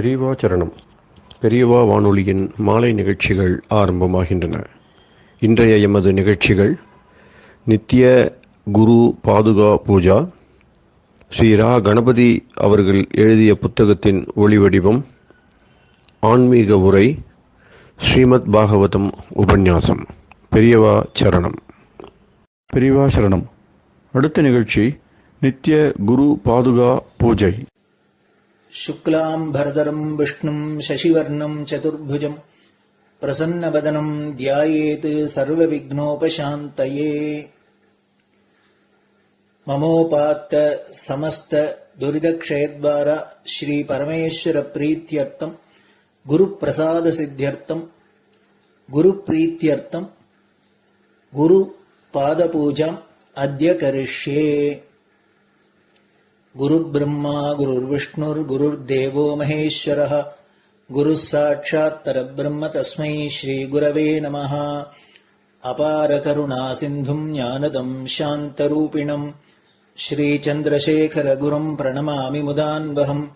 பெரியவா சரணம். பெரியவா வானொலியின் மாலை நிகழ்ச்சிகள் ஆரம்பமாகின்றன. இன்றைய எமது நிகழ்ச்சிகள் நித்திய குரு பாதுகா பூஜா, ஸ்ரீ ரா கணபதி அவர்கள் எழுதிய புத்தகத்தின் ஒளிவடிவம், ஆன்மீக உரை, ஸ்ரீமத் பாகவதம் உபன்யாசம். பெரியவா சரணம். பெரியவா சரணம். அடுத்த நிகழ்ச்சி நித்திய குரு பாதுகா பூஜை. शुक्लाम्बरधरम् विष्णुम् शशिवर्णम् चतुर्भुजम् प्रसन्नवदनम् ध्यायेत् सर्वविघ्नोपशान्तये। ममोपात्त समस्त दुरितक्षयद्वारा श्रीपरमेश्वरप्रीत्यर्थम् गुरुप्रसादसिद्ध्यर्थम् गुरुप्रीत्यर्थम् गुरुपादपूजाम् अद्य करिष्ये। गुरुर्ब्रह्मा गुरुर्विष्णुर्गुरुर्देवो महेश्वरः गुरुः साक्षात् परब्रह्म तस्मै श्रीगुरवे नमः। अपारकरुणासिन्धुम् ज्ञानदम् शान्तरूपिणम् श्रीचन्द्रशेखरगुरुम् प्रणमामि मुदान्वहम्।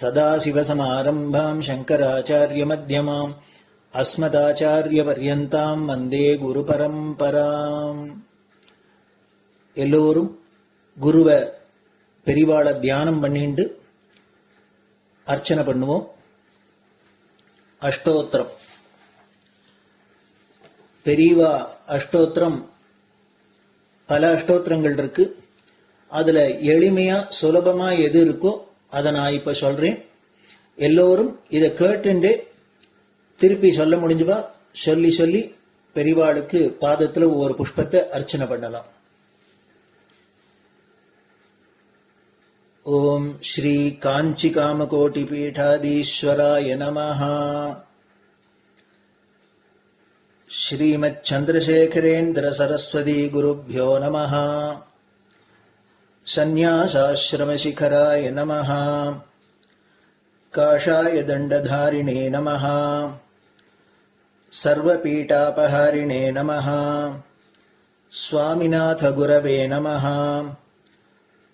सदाशिवसमारम्भाम् शङ्कराचार्यमध्यमाम् अस्मदाचार्यपर्यन्ताम् वन्दे गुरुपरम्पराम्. எல்லோரும் குருவை பெரிவாளை தியானம் பண்ணிண்டு அர்ச்சனை பண்ணுவோம். அஷ்டோத்திரம். பெரியவா அஷ்டோத்திரம் பல அஷ்டோத்திரங்கள் இருக்கு. அதுல எளிமையா சுலபமா எது இருக்கோ அதை நான் இப்ப சொல்றேன். எல்லோரும் இதை கேட்டுண்டே திருப்பி சொல்ல முடிஞ்சுவா சொல்லி சொல்லி பெரிவாளுக்கு பாதத்துல ஒவ்வொரு புஷ்பத்தை அர்ச்சனை பண்ணலாம். ओम श्री कांची कामकोटि पीठाधीश्वराय नमः। श्रीमच्चंद्रशेखरेन्द्र सरस्वती गुरुभ्यो नमः। संन्यासाश्रम शिखराय नमः। काषाय दंडधारिणे नमः। सर्वपीठापहारिणे नमः। स्वामिनाथ गुरवे नमः।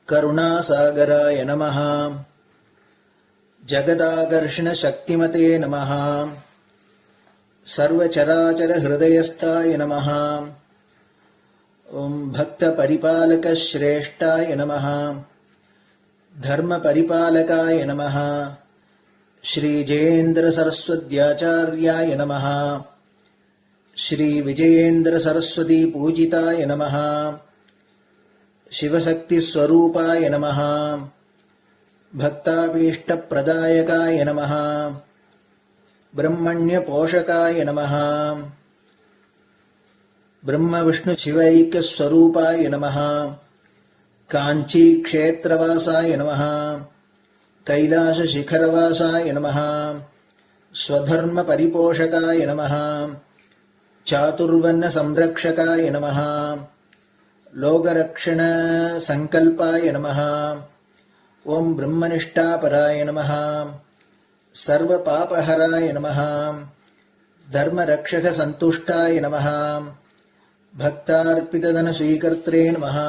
करुणासागराय नमः। जगदाकर्षण शक्तिमते नमः। सर्वचराचर हृदयस्थाय नमः। ओम भक्त परिपालक श्रेष्ठाय नमः। धर्म परिपालकाय नमः। श्री जयेन्द्र सरस्वत्याचार्याय नमः। श्री विजयेन्द्र सरस्वती पूजिताय नमः। शिवशक्ति स्वरूपाय नमः। भक्ताभीष्ट प्रदायकाय नमः। ब्रह्मण्य पोषकाय नमः। ब्रह्म विष्णु शिवैक्य स्वरूपाय नमः। कांची क्षेत्रवासाय नमः। कैलाश शिखरवासाय नमः। स्वधर्म परिपोषकाय नमः। चातुर्वर्ण संरक्षकाय नमः। लोकरक्षण संकल्पाय नमः। ओम ब्रह्मनिष्ठापराय नमः। सर्वपापहराय नमः। धर्मरक्षक संतुष्टाय नमः। भक्तार्पितधन स्वीकर्त्रे नमः।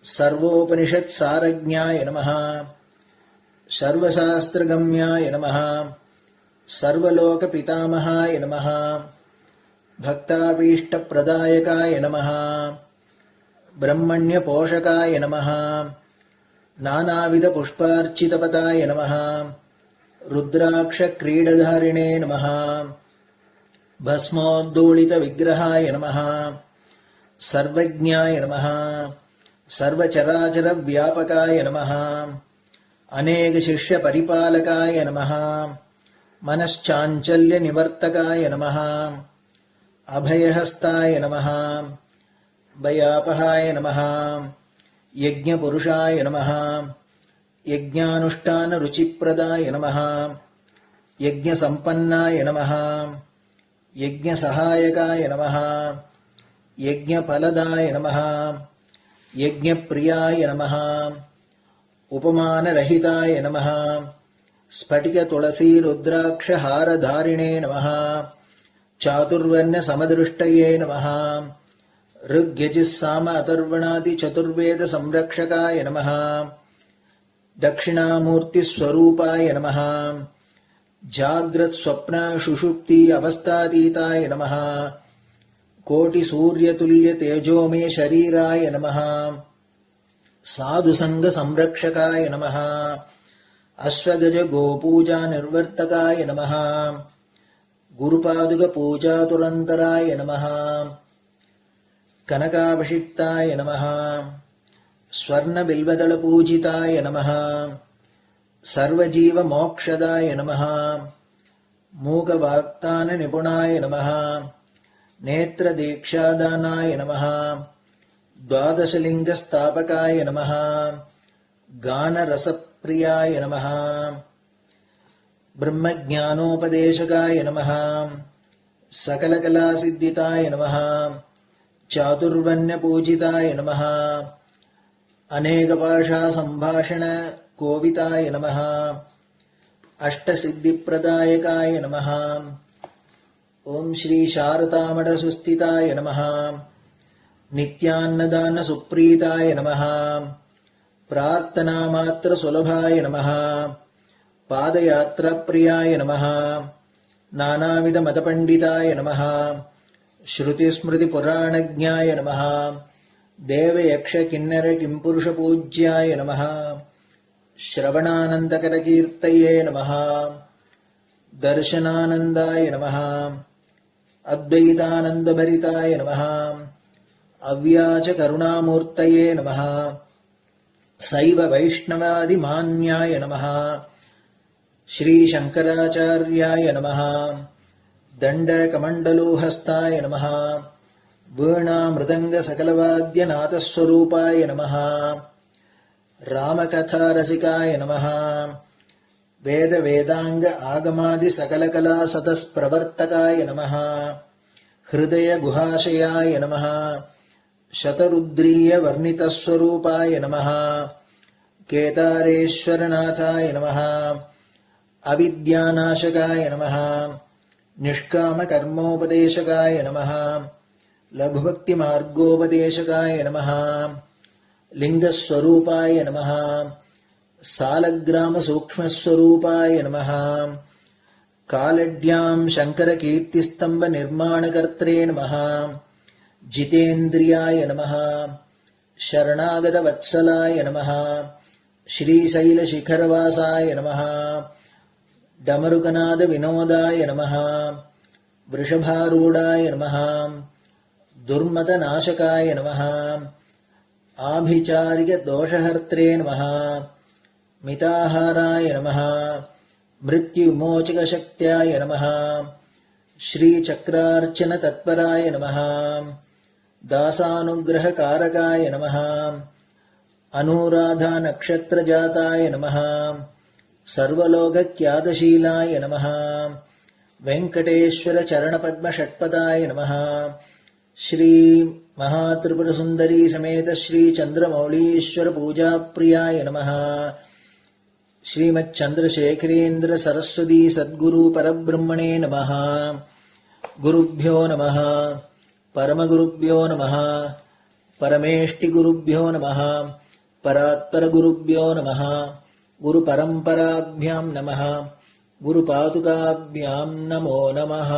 सर्वोपनिषत् सारज्ञाय नमः। सर्वशास्त्रगम्याय नमः। सर्वलोक पितामहाय नमः। भक्ताभीष्ट प्रदायकाय नमः। ब्रह्मण्य पोषकाय नमः। नानाविध पुष्पार्चितपताय नमः। रुद्राक्ष क्रीडधारिणे नमः। भस्मोद्दोलित विग्रहाय नमः। सर्वज्ञाय नमः। सर्वचराचर व्यापकाय नमः। अनेक शिष्य परिपालकाय नमः। मनश्चाञ्चल्य निवर्तकाय नमः। अभयहस्ताय नमः। भयापहाय नमः। यज्ञपुरुषाय नमः। यज्ञानुष्ठान रुचिप्रदाय नमः। यज्ञसम्पन्नाय नमः। यज्ञसहायकाय नमः। यज्ञफलदाय नमः। यज्ञप्रियाय नमः। उपमानरहिताय नमः। स्फटिक तुलसी रुद्राक्ष हारधारिणे नमः। चातुर्वर्ण समदृष्टये नमः। ऋग्यजुस्साम अथर्वणादि चतुर्वेद संरक्षकाय नमः। दक्षिणामूर्तिस्वरूपाय नमः जाग्रत् स्वप्न सुषुप्ति अवस्थातीताय नमः कोटिसूर्यतुल्यतेजोमय शरीराय नमः साधुसङ्गसंरक्षकाय नमः अश्वगज गोपूजा निर्वर्तकाय नमः गुरुपादुकपूजातुरन्तराय नमः कनकाभिषिक्ताय नमः स्वर्णबिल्वदलपूजिताय नमः सर्वजीवमोक्षदाय नमः मूकवाक्ताननिपुणाय नमः नेत्रदीक्षादानाय नमः द्वादशलिङ्गस्थापकाय नमः गानरसप्रियाय नमः ब्रह्मज्ञानोपदेशकाय नमः सकलकलासिद्धिताय नमः चातुर्वर्ण्यपूजिताय नमः अनेकभाषासम्भाषण कोविताय नमः अष्टसिद्धिप्रदायकाय नमः ओम श्री शारदामठसुस्थिताय नमः नित्यान्नदानसुप्रीताय नमः प्रार्थनामात्रसुलभाय नमः पादयात्राप्रियाय नमः नानाविधमतपण्डिताय नमः श्रुतिस्मृतिपुराणज्ञाय नमः देवयक्षकिन्नरकिंपुरुषपूज्याय नमः श्रवणानन्दकरकीर्तये नमः दर्शनानन्दाय नमः अद्वैतानन्दभरिताय नमः अव्याजकरुणामूर्तये नमः शैव वैष्णवादिमान्याय नमः श्रीशङ्कराचार्याय नमः दण्डकमण्डलोहस्ताय नमः वीणामृदङ्गसकलवाद्यनाथस्वरूपाय नमः रामकथारसिकाय नमः वेदवेदाङ्ग आगमादिसकलकलासतस्प्रवर्तकाय नमः हृदयगुहाशयाय नमः शतरुद्रीयवर्णितस्वरूपाय नमः केदारेश्वरनाथाय नमः अविद्यानाशकाय नमः निष्कामकर्मोपदेशकाय नमः लघुभक्तिमार्गोपदेशकाय नमः लिङ्गस्वरूपाय नमः सालग्रामसूक्ष्मस्वरूपाय नमः कालड्यां शङ्करकीर्तिस्तम्भनिर्माणकर्त्रे नमः जितेन्द्रियाय नमः शरणागतवत्सलाय नमः श्रीशैलशिखरवासाय नमः डमरुकनादविनोदाय नमः वृषभारूढाय नमः दुर्मदनाशकाय नमः आभिचारिकदोषहर्त्रे नमः मिताहाराय नमः मृत्युविमोचकशक्त्याय नमः श्रीचक्रार्चनतत्पराय नमः दासानुग्रहकारकाय नमः अनुराधानक्षत्रजाताय नमः सर्वलोकख्यातशीलाय नमः वेङ्कटेश्वरचरणपद्मषट्पदाय नमः श्री महात्रिपुरसुन्दरी समेत श्री चन्द्रमौलीश्वर पूजाप्रियाय नमः श्रीमच्चन्द्रशेखरेन्द्र सरस्वती सद्गुरु परब्रह्मणे नमः गुरुभ्यो नमः परमगुरुभ्यो नमः परमेष्टिगुरुभ्यो नमः परात्परगुरुभ्यो नमः गुरुपरम्पराभ्यां नमः गुरुपादुकाभ्यां नमो नमः.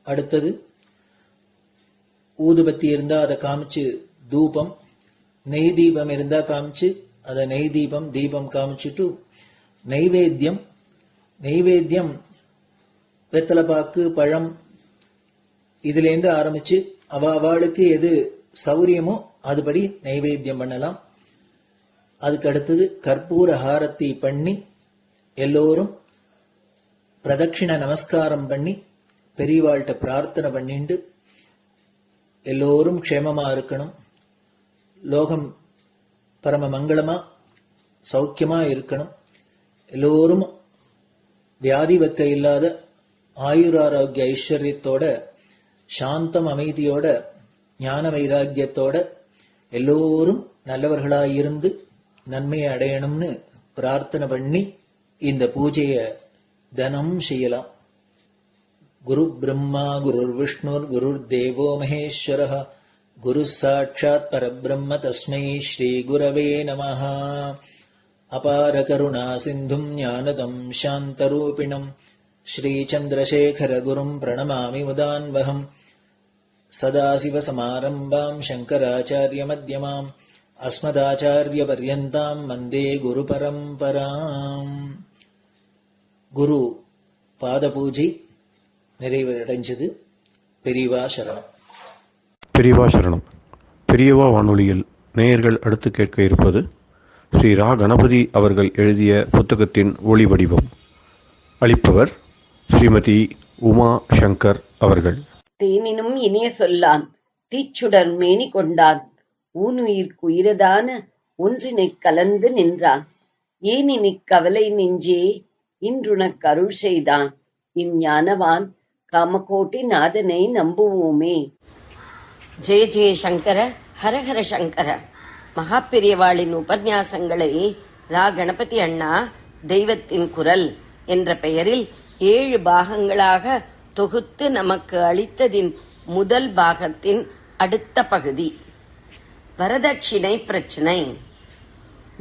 அடுத்தது ஊதுபத்தி இருந்தா அதை காமிச்சு தூபம், நெய் தீபம் இருந்தா காமிச்சு அதை நெய் தீபம் தீபம் காமிச்சுட்டு நைவேத்தியம் வெத்தலைப்பாக்கு பழம் இதுலேருந்து ஆரம்பிச்சு அவளுக்கு எது சௌரியமோ அதுபடி நைவேத்தியம் பண்ணலாம். அதுக்கு அடுத்தது கற்பூர ஹாரத்தி பண்ணி எல்லோரும் பிரதட்சிண நமஸ்காரம் பண்ணி பெரியவாள்கிட்ட பிரார்த்தனை பண்ணிண்டு எல்லோரும் க்ஷேமமா இருக்கணும், லோகம் பரம மங்களமா சௌக்கியமா இருக்கணும், எல்லோரும் வியாதி வெக்க இல்லாத ஆயுராரோக்கிய ஐஸ்வர்யத்தோட சாந்தம் அமைதியோட ஞான வைராக்கியத்தோட எல்லோரும் நல்லவர்களாயிருந்து நன்மையை அடையணும்னு பிரார்த்தனை பண்ணி இந்த பூஜையை தினம் செய்யலாம். குரு பிரம்மா குருர் விஷ்ணுர் குருர் தேவோ மகேஸ்வரः குரு சாட்சாத் பரபிரம்ம தஸ்மை ஸ்ரீ குரவே நமஹ. அபார கருணா சிந்தும் ஞானதம் சாந்தரூபிணம் ஸ்ரீ சந்திரசேகர குரும் பிரணமாமி முதான்வகம். சதாசிவசமாரம்பாம் சங்கராச்சாரிய மத்யமாம் அஸ்மதாச்சாரிய பர்யந்தாம் வந்தே குரு பரம்பராம். குரு பாத பூஜை நிறைவடைஞ்சது. பெரியவா சரணம். பெரியவா சரணம். பெரியவா வானொலியில் நேயர்கள் அடுத்து கேட்க இருப்பது ஸ்ரீ ரா கணபதி அவர்கள் எழுதிய புத்தகத்தின் ஒளி வடிவம். அளிப்பவர் ஸ்ரீமதி உமா சங்கர் அவர்கள். தேனினும் இனிய சொல்லான் தீச்சுடர் மேனி கொண்டான் ஊனுயிர்க்குயிரதான ஒன்றினைக் கலந்து நின்றான் ஏனினிக் கவலை நெஞ்சே இன்றுனக் அருள் செய்தான் இஞ்ஞானவான் காமகோட்டி நாதனை நம்புவோமே. ஜெய ஜெய சங்கர ஹரஹர சங்கர. மகாபெரியவாளின் உபன்யாசங்களை ரா கணபதி அண்ணா தெய்வத்தின் குரல் என்ற பெயரில் 7 பாகங்களாக தொகுத்து நமக்கு அளித்ததின் முதல் பாகத்தின் அடுத்த பகுதி வரதட்சிணை பிரச்சனை.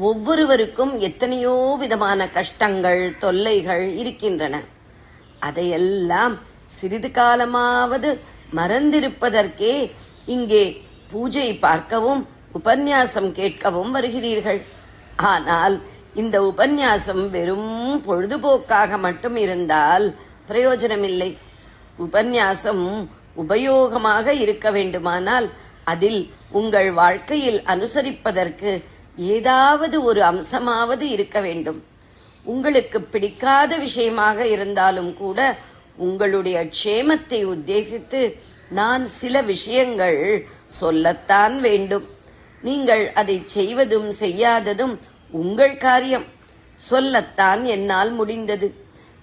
ஒவ்வொருவருக்கும் எத்தனையோ விதமான கஷ்டங்கள் தொல்லைகள் இருக்கின்றன. அதையெல்லாம் சிறிது காலமாவது மறந்திருப்பதற்கே இங்கே பூஜை பார்க்கவும் உபன்யாசம் கேட்கவும் வருகிறீர்கள். ஆனால் இந்த உபன்யாசம் வெறும் பொழுதுபோக்காக மட்டும் இருந்தால் பிரயோஜனமில்லை. உபன்யாசம் உபயோகமாக இருக்க வேண்டுமானால் அதில் உங்கள் வாழ்க்கையில் அனுசரிப்பதற்கு ஏதாவது ஒரு அம்சமாவது இருக்க வேண்டும். உங்களுக்கு பிடிக்காத விஷயமாக இருந்தாலும் கூட உங்களுடைய க்ஷேமத்தை உத்தேசித்து நான் சில விஷயங்கள் சொல்லத்தான் வேண்டும். நீங்கள் அதை செய்வதும் செய்யாததும் உங்கள் காரியம். சொல்லத்தான் என்னால் முடிந்தது.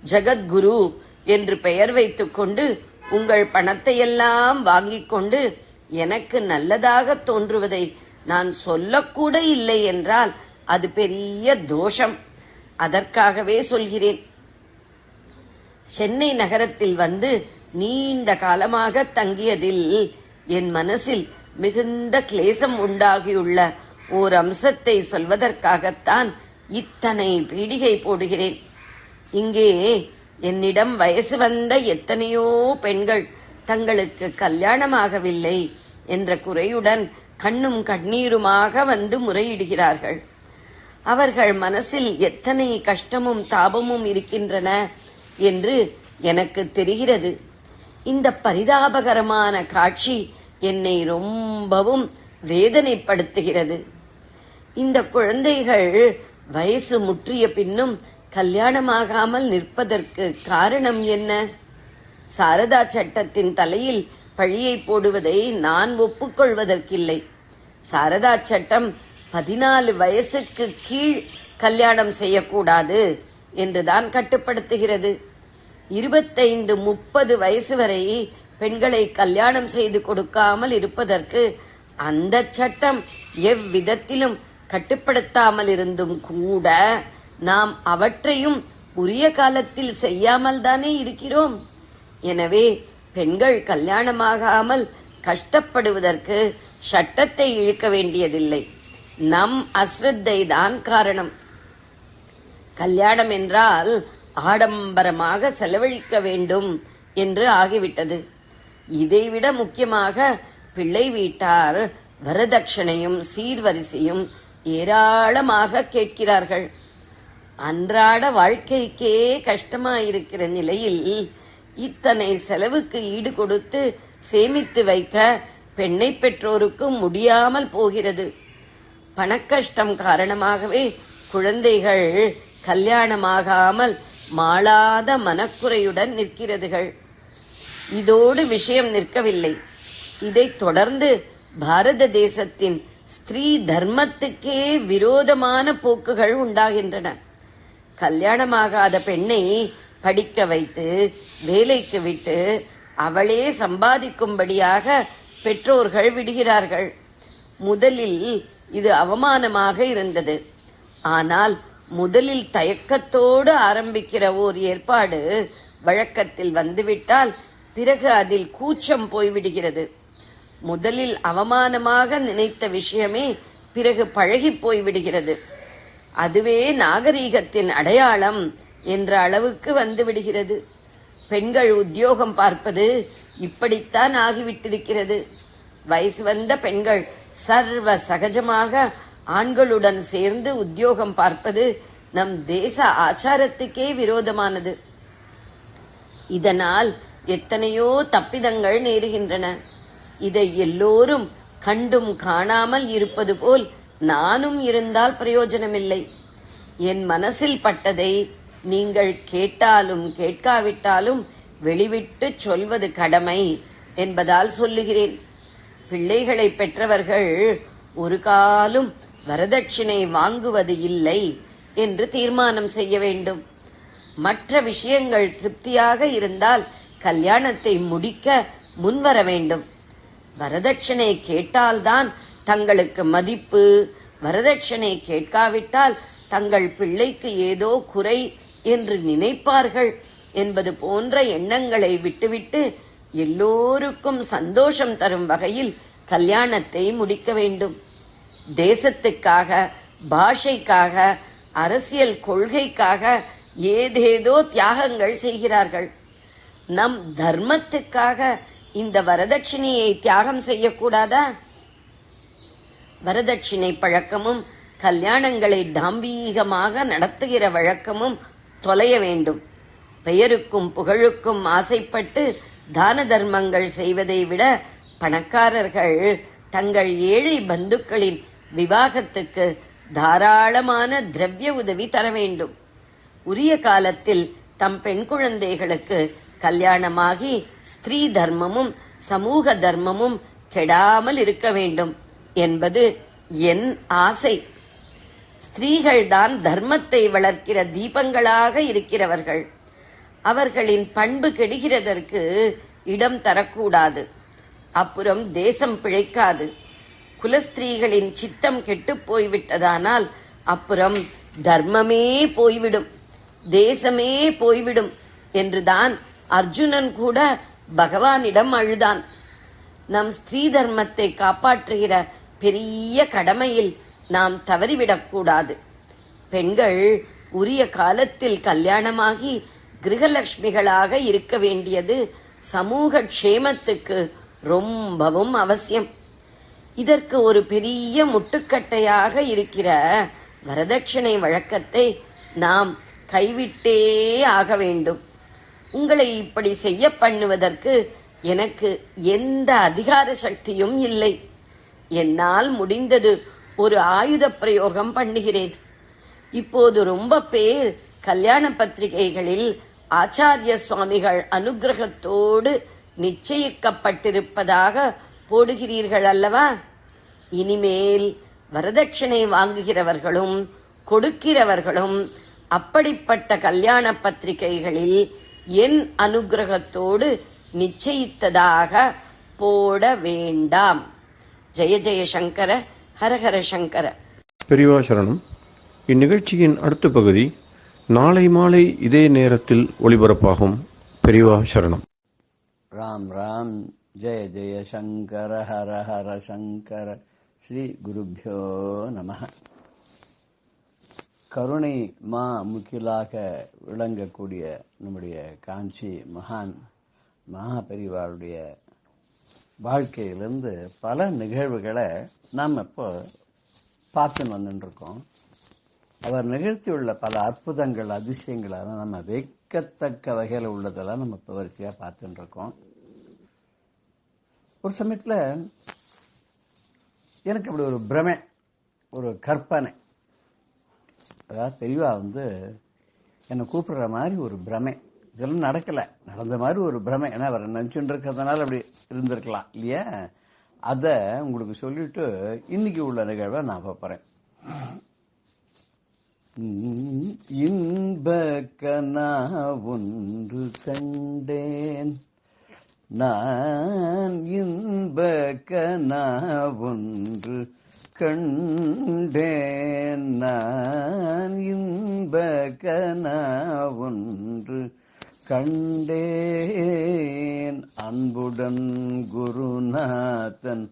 ஜகத்குரு என்று பெயர் வைத்துக்கொண்டு உங்கள் பணத்தையெல்லாம் வாங்கிக் கொண்டு எனக்கு நல்லதாக தோன்றுவதை நான் சொல்லக்கூட இல்லை என்றால் அது பெரிய தோஷம். அதற்காகவே சொல்கிறேன். சென்னை நகரத்தில் வந்து நீண்ட காலமாக தங்கியதில் என் மனசில் மிகுந்த கிளேசம் உண்டாகியுள்ள ஓர் அம்சத்தை சொல்வதற்காகத்தான் இத்தனை பீடிகை போடுகிறேன். இங்கே என்னிடம் வயசு வந்த எத்தனையோ பெண்கள் தங்களுக்கு கல்யாணமாகவில்லை என்ற குறையுடன் கண்ணும் கண்ணீருமாக வந்து முறையிடுகிறார்கள். அவர்கள் மனசில் எத்தனை கஷ்டமும் தாபமும் இருக்கின்றன என்று எனக்கு தெரிகிறது. இந்த பரிதாபகரமான காட்சி என்னை ரொம்பவும் வேதனைப்படுத்துகிறது. இந்த குழந்தைகள் வயசு முற்றிய பின்னும் கல்யாணமாகாமல் நிற்பதற்கு காரணம் என்ன? சாரதா சட்டத்தின் தலையில் பழியை போடுவதை நான் ஒப்புக்கொள்வதற்கில்லை. சாரதா சட்டம் 14 வயசுக்கு கீழ் கல்யாணம் செய்யக்கூடாது என்றுதான் கட்டுப்படுத்துகிறது. 25-30 வயசு வரை பெண்களை கல்யாணம் செய்து கொடுக்காமல் இருப்பதற்கு அந்த சட்டம் எவ்விதத்திலும் கட்டுப்படுத்தாமல் இருந்தும் கூட நாம் அவற்றையும் உரிய காலத்தில் செய்யாமல் தானே இருக்கிறோம். எனவே பெண்கள் கல்யாணமாகாமல் கஷ்டப்படுவதற்கு சட்டத்தை இழுக்க வேண்டியதில்லை. நம் அஸ்ரத்தை தான் காரணம். கல்யாணம் என்றால் ஆடம்பரமாக செலவழிக்க வேண்டும் என்று ஆகிவிட்டது. இதைவிட முக்கியமாக பிள்ளை வீட்டார் வரதட்சணையும் சீர்வரிசையும் ஏராளமாக கேட்கிறார்கள். அன்றாட வாழ்க்கைக்கே கஷ்டமாயிருக்கிற நிலையில் இத்தனை செலவுக்கு ஈடு கொடுத்து சேமித்து வைக்க பெண்ணை பெற்றோருக்கு முடியாமல் போகிறது. பணக்கஷ்டம் காரணமாகவே குழந்தைகள் கல்யாணமாகாமல் மாளாத மனக்குறையுடன் நிற்கிறதுகள். இதோடு விஷயம் நிற்கவில்லை. இதைத் தொடர்ந்து பாரத தேசத்தின் ஸ்திரீ தர்மத்துக்கே விரோதமான போக்குகள் உண்டாகின்றன. கல்யாணமாகாத பெண்ணை படிக்க வைத்து வேலைக்கு விட்டு அவளே சம்பாதிக்கும்படியாக பெற்றோர்கள் விடுகிறார்கள். முதலில் இது அவமானமாக இருந்தது. ஆனால் முதலில் தயக்கத்தோடு ஆரம்பிக்கிற ஓர் ஏற்பாடு வழக்கத்தில் வந்துவிட்டால் பிறகு அதில் கூச்சம் போய்விடுகிறது. முதலில் அவமானமாக நினைத்த விஷயமே பிறகு பழகி போய்விடுகிறது. அதுவே நாகரீகத்தின் அடையாளம் என்ற அளவுக்கு வந்து விடுகிறது. பெண்கள் உத்தியோகம் பார்ப்பது இப்படித்தான் ஆகிவிட்டிருக்கிறது. வயசு வந்த பெண்கள் சர்வ சகஜமாக ஆண்களுடன் சேர்ந்து உத்தியோகம் பார்ப்பது நம் தேச ஆச்சாரத்துக்கே விரோதமானது. இதனால் எத்தனையோ தப்பிதங்கள் நேருகின்றன. இதை எல்லோரும் கண்டும் காணாமல் இருப்பது போல் நானும் இருந்தால் பிரயோஜனமில்லை. என் மனசில் பட்டதை நீங்கள் கேட்டாலும் கேட்காவிட்டாலும் வெளிவிட்டு சொல்வது கடமை என்பதால் சொல்லுகிறேன். பிள்ளைகளை பெற்றவர்கள் ஒரு காலும் வரதட்சணை வாங்குவது இல்லை என்று தீர்மானம் செய்ய வேண்டும். மற்ற விஷயங்கள் திருப்தியாக இருந்தால் கல்யாணத்தை முடிக்க முன்வர வேண்டும். வரதட்சணை கேட்டால்தான் தங்களுக்கு மதிப்பு, வரதட்சணை கேட்காவிட்டால் தங்கள் பிள்ளைக்கு ஏதோ குறை என்று நினைப்பார்கள் என்பது போன்ற எண்ணங்களை விட்டுவிட்டு எல்லோருக்கும் சந்தோஷம் தரும் வகையில் கல்யாணத்தை முடிக்க வேண்டும். தேசத்துக்காக, பாஷைக்காக, அரசியல் கொள்கைக்காக ஏதேதோ தியாகங்கள் செய்கிறார்கள். நம் தர்மத்துக்காக இந்த வரதட்சணையை தியாகம் செய்யக்கூடாதா? வரதட்சணை பழக்கமும் கல்யாணங்களை தாம்பீகமாக நடத்துகிற வழக்கமும் தொலைய வேண்டும். பெயருக்கும் புகழுக்கும் ஆசைப்பட்டு தான தர்மங்கள் செய்வதை விட பணக்காரர்கள் தங்கள் ஏழை பந்துக்களின் விவாகத்துக்கு தாராளமான திரவிய உதவி தர வேண்டும். உரிய காலத்தில் தம் பெண் குழந்தைகளுக்கு கல்யாணமாகி ஸ்திரீ தர்மமும் சமூக தர்மமும் கெடாமல் இருக்க வேண்டும் என்பது என் ஆசை. ஸ்திரீகள்தான் தர்மத்தை வளர்க்கிற தீபங்களாக இருக்கிறவர்கள். அவர்களின் பண்பு கெடுகிறதற்கு இடம் தரக்கூடாது. அப்புறம் தேசம் பிழைக்காது. குலஸ்திரீகளின் சித்தம் கெட்டுப் போய்விட்டதானால் அப்புறம் தர்மமே போய்விடும், தேசமே போய்விடும் என்றுதான் அர்ஜுனன் கூட பகவானிடம் அழுதான். நம் ஸ்திரீ தர்மத்தை காப்பாற்றுகிற பெரிய கடமையில் நாம் தவறிவிடக்கூடாது. பெண்கள் உரிய காலத்தில் கல்யாணமாகி கிரகலட்சுமிகளாக இருக்க வேண்டியது சமூக க்ஷேமத்துக்கு ரொம்பவும் அவசியம். இதற்கு ஒரு பெரிய முட்டுக்கட்டையாக இருக்கிற வரதட்சணை வழக்கத்தை நாம் கைவிட்டே ஆக வேண்டும். உங்களை இப்படி செய்ய பண்ணுவதற்கு எனக்கு எந்த அதிகார சக்தியும் இல்லை. என்னால் முடிந்தது ஒரு ஆயுத பிரயோகம் பண்ணுகிறேன். இப்போது ரொம்ப பேர் கல்யாண பத்திரிகைகளில் ஆச்சாரிய சுவாமிகள் அனுகிரகத்தோடு நிச்சயிக்கப்பட்டிருப்பதாக போடுகிறீர்கள் அல்லவா? இனிமேல் வரதட்சணை வாங்குகிறவர்களும் கொடுக்கிறவர்களும் அப்படிப்பட்ட கல்யாண பத்திரிகைகளில் என் அனுகிரகத்தோடு நிச்சயித்ததாக போட வேண்டாம். ஜெய ஜெய சங்கர, ஹரஹர சங்கர. பெரியவா சரணம். இந்நிகழ்ச்சியின் அடுத்த பகுதி நாளை மாலை இதே நேரத்தில் ஒளிபரப்பாகும். பெரியவா சரணம். ராம் ராம். ஜெய ஜெய சங்கர, ஹர ஹர சங்கர. ஸ்ரீ குருப்யோ நமஹ. கருணை மா முக்கிலாக விளங்கக்கூடிய நம்முடைய காஞ்சி மகான் மகாபெரிவாருடைய வாழ்க்கையிலிருந்து பல நிகழ்வுகளை நாம் இப்போ பார்த்து வந்துருக்கோம். அவர் நிகழ்த்தியுள்ள பல அற்புதங்கள், அதிசயங்களை நம்ம வைக்கத்தக்க வகையில் உள்ளதெல்லாம் நம்ம இப்போ வரிசையா பார்த்துட்டு இருக்கோம். ஒரு சமயத்துல எனக்கு அப்படி ஒரு பிரமை, ஒரு கற்பனை, அதாவது பெரியவா என்னை கூப்பிடுற மாதிரி ஒரு பிரமை. இதெல்லாம் நடக்கல, நடந்த மாதிரி ஒரு பிரமை. ஏன்னா அவர் நினைச்சுட்டு இருக்கிறதுனால அப்படி இருந்திருக்கலாம் இல்லையா? அத உங்களுக்கு சொல்லிட்டு இன்னைக்கு உள்ள நிகழ்வை நான் பார்ப்பறேன். இன்பக்கனா ஒன்று கண்டேன் நான், இன்பக்கனா ஒன்று கண்டேன் நான், இன்பக்கனா ஒன்று கண்டேன் அன்புடன் குருநாதன்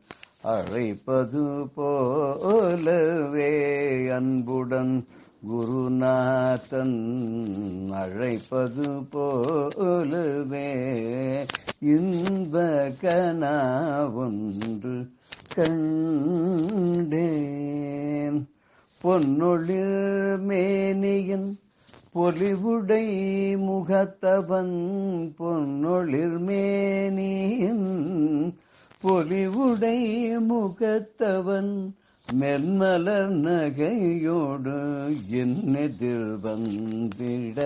அழைப்பது போலவே அன்புடன் குருநாதன் அழைப்பது போலவே இன்ப கனாவொன்று கண்டேன் பொன்னொழில் மேனியின் பொலிவுடை முகத்தவன் பொன்னொழில் மேனியின் பொலிவுடை முகத்தவன் மென்மலர் நகையோடு என்னெதிர் வந்திட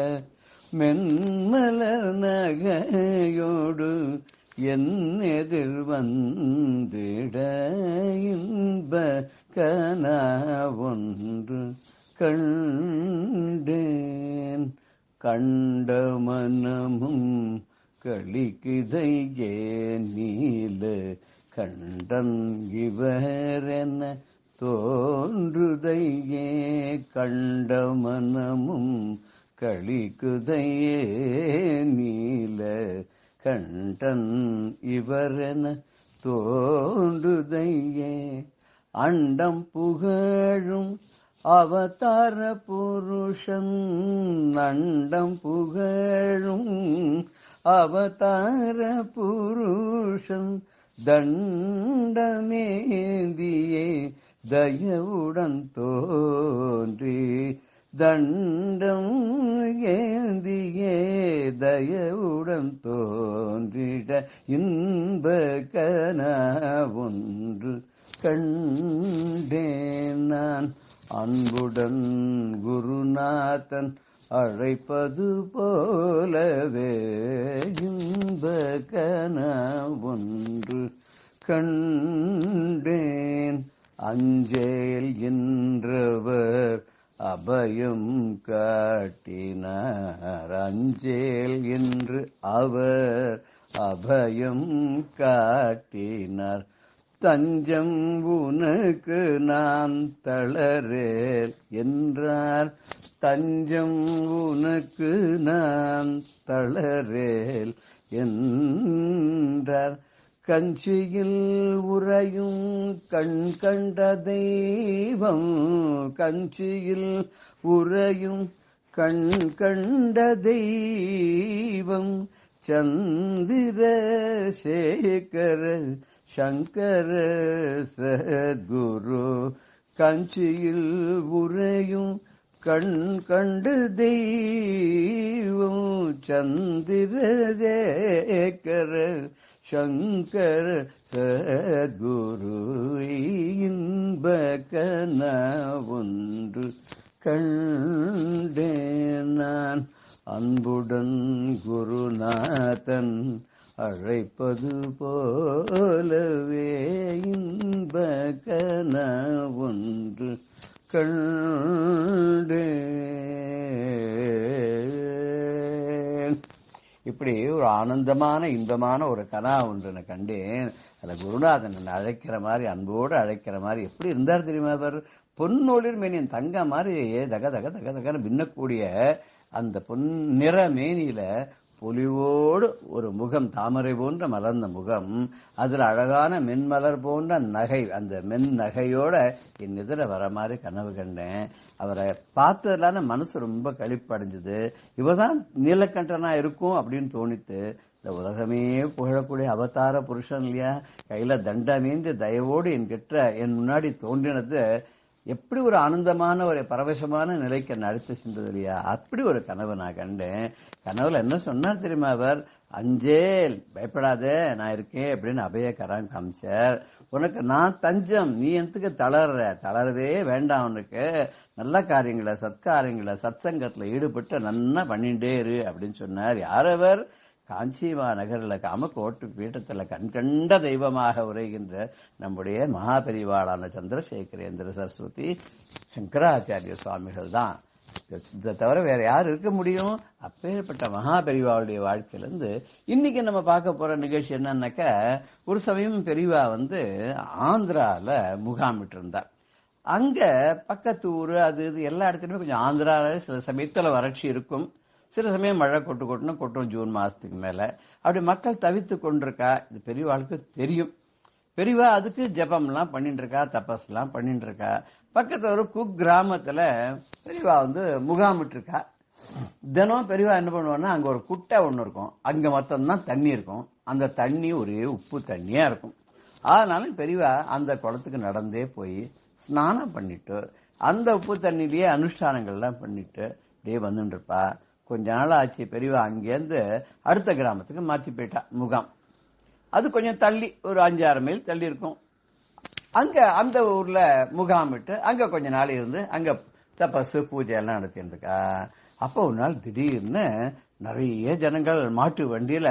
மென்மலர் நகையோடு என்னெதிர் வந்திட இன்ப கனாவொன்று கண்டேன் கண்ட மனமும் களிக்குதையே நீல கண்டன் இவரென தோன்றுதையே கண்ட மனமும் களிக்குதையே நீல கண்டன் இவரென தோன்றுதையே அண்டம் புகழும் அவதார புருஷன் அண்டம் புகழும் அவதார புருஷன் தண்டமேந்தியே தயவுடன் தோன்றி தண்டம் ஏந்தியே தயவுடன் தோன்றிட இன்ப கனாவொன்று கண்டேன் நான் அன்புடன் குருநாதன் அழைப்பது போலவே இன்ப கனாவொன்று கண்டேன் அஞ்சேல் என்றவர் அபயம் காட்டினார் அஞ்சேல் என்று அவர் அபயம் காட்டினார் தஞ்சம் உனக்கு நான் தளரேல் என்றார் தஞ்சம் உனக்கு நான் தளரேல் என்றார் கஞ்சியில் உறையும் கண் கண்ட தெய்வம் கஞ்சியில் உறையும் கண் கண்ட தெய்வம் சந்திரசேகர சங்கர சத்குரு கஞ்சியில் உறையும் கண் கண்டு தெய்வம் சந்திரசேகர சங்கர சத்குரு இன்ப கனாவொன்று கண்டேன் நான் அன்புடன் குருநாதன் அழைப்பது போலவே இன்ப கனாவொன்று கண்டேன். இப்படி ஒரு ஆனந்தமான இன்பமான ஒரு கனா ஒன்று கண்டேன். அதுல குருநாதன் என்னை அழைக்கிற மாதிரி அன்போடு அழைக்கிற மாதிரி எப்படி இருந்தார் தெரியுமா? அவர் பொன்னொழில் மேனியின் தங்க மாதிரி தக தக தக தகன்னு பின்னக்கூடிய அந்த பொன்னிற மேனியில பொலிவோடு ஒரு முகம், தாமரை போன்ற மலர்ந்த முகம், அதுல அழகான மென்மலர் போன்ற நகை, அந்த மென் நகையோட என் எதிர வர மாதிரி கனவு கண்டேன். அவரை பார்த்ததுலான மனசு ரொம்ப களிப்படைஞ்சது. இவதான் நீலகண்டனா இருக்கும் அப்படின்னு தோணித்து. இந்த உலகமே புகழக்கூடிய அவதார புருஷன் இல்லையா, கையில தண்டமேந்து தயவோடு என் முன்னாடி தோன்றினது எப்படி ஒரு ஆனந்தமான ஒரு பரவசமான நிலைக்கு என்ன அழைத்து சென்றது இல்லையா. அப்படி ஒரு கனவு நான் கண்டேன். கனவுல என்ன சொன்னார் தெரியுமா? அவர் அஞ்சேல், பயப்படாத, நான் இருக்கேன் அப்படின்னு அபயக்கரம் காமிச்சார். உனக்கு நான் தஞ்சம், நீ எனக்கு தளரவே வேண்டாம், உனக்கு நல்ல காரியங்களை சத்காரியங்களை சத்சங்கத்துல ஈடுபட்டு நன்னா பண்ணிட்டே இரு அப்படின்னு சொன்னார். யாரவர்? காஞ்சிமா நகரில் காமக்கோட்டு பீட்டத்தில் கண்கண்ட தெய்வமாக உரைகின்ற நம்முடைய மகாபெரிவாளான சந்திரசேகரேந்திர சரஸ்வதி சங்கராச்சாரிய சுவாமிகள் தான். இதை தவிர வேற யார் இருக்க முடியும்? அப்பேற்பட்ட மகாபெரிவாளுடைய வாழ்க்கையிலிருந்து இன்னைக்கு நம்ம பார்க்க போற நிகழ்ச்சி என்னன்னாக்க, ஒரு சமயம் பெரியவா ஆந்திரால முகாமிட்டு இருந்தார். அங்க பக்கத்து ஊரு அது இது எல்லா இடத்துலயுமே கொஞ்சம் ஆந்திரால சில சமயத்துல வறட்சி இருக்கும், சில சமயம் மழை கொட்டும் ஜூன் மாசத்துக்கு மேல. அப்படி மக்கள் தவித்து கொண்டிருக்கா. இது பெரியவாளுக்கு தெரியும். பெரியவா அதுக்கு ஜபம்லாம் பண்ணிட்டு இருக்கா, தபஸ்லாம் பண்ணிட்டு இருக்கா. பக்கத்துல ஒரு கிராமத்துல பெரியவா முகாமிட்டு இருக்கா. தினம் பெரியவா என்ன பண்ணுவான்னா, அங்க ஒரு குட்டை ஒண்ணு இருக்கும். அங்க மொத்தம்தான் தண்ணி இருக்கும். அந்த தண்ணி ஒரே உப்பு தண்ணியா இருக்கும். அதனால பெரியவா அந்த குளத்துக்கு நடந்தே போய் ஸ்நானம் பண்ணிட்டு அந்த உப்பு தண்ணிலேயே அனுஷ்டானங்கள்லாம் பண்ணிட்டு அப்படியே வந்துட்டு இருப்பா. கொஞ்ச நாள் ஆச்சு, பெரியவா அங்கேருந்து அடுத்த கிராமத்துக்கு மாத்தி போயிட்டா முகாம். அது கொஞ்சம் தள்ளி, ஒரு 5-6 மைல் தள்ளி இருக்கும். அங்க அந்த ஊர்ல முகாமிட்டு அங்க கொஞ்ச நாள் இருந்து அங்க தபசு பூஜை எல்லாம் நடத்திட்டு இருக்கா. அப்ப ஒரு நாள் திடீர்னு நிறைய ஜனங்கள் மாட்டு வண்டியில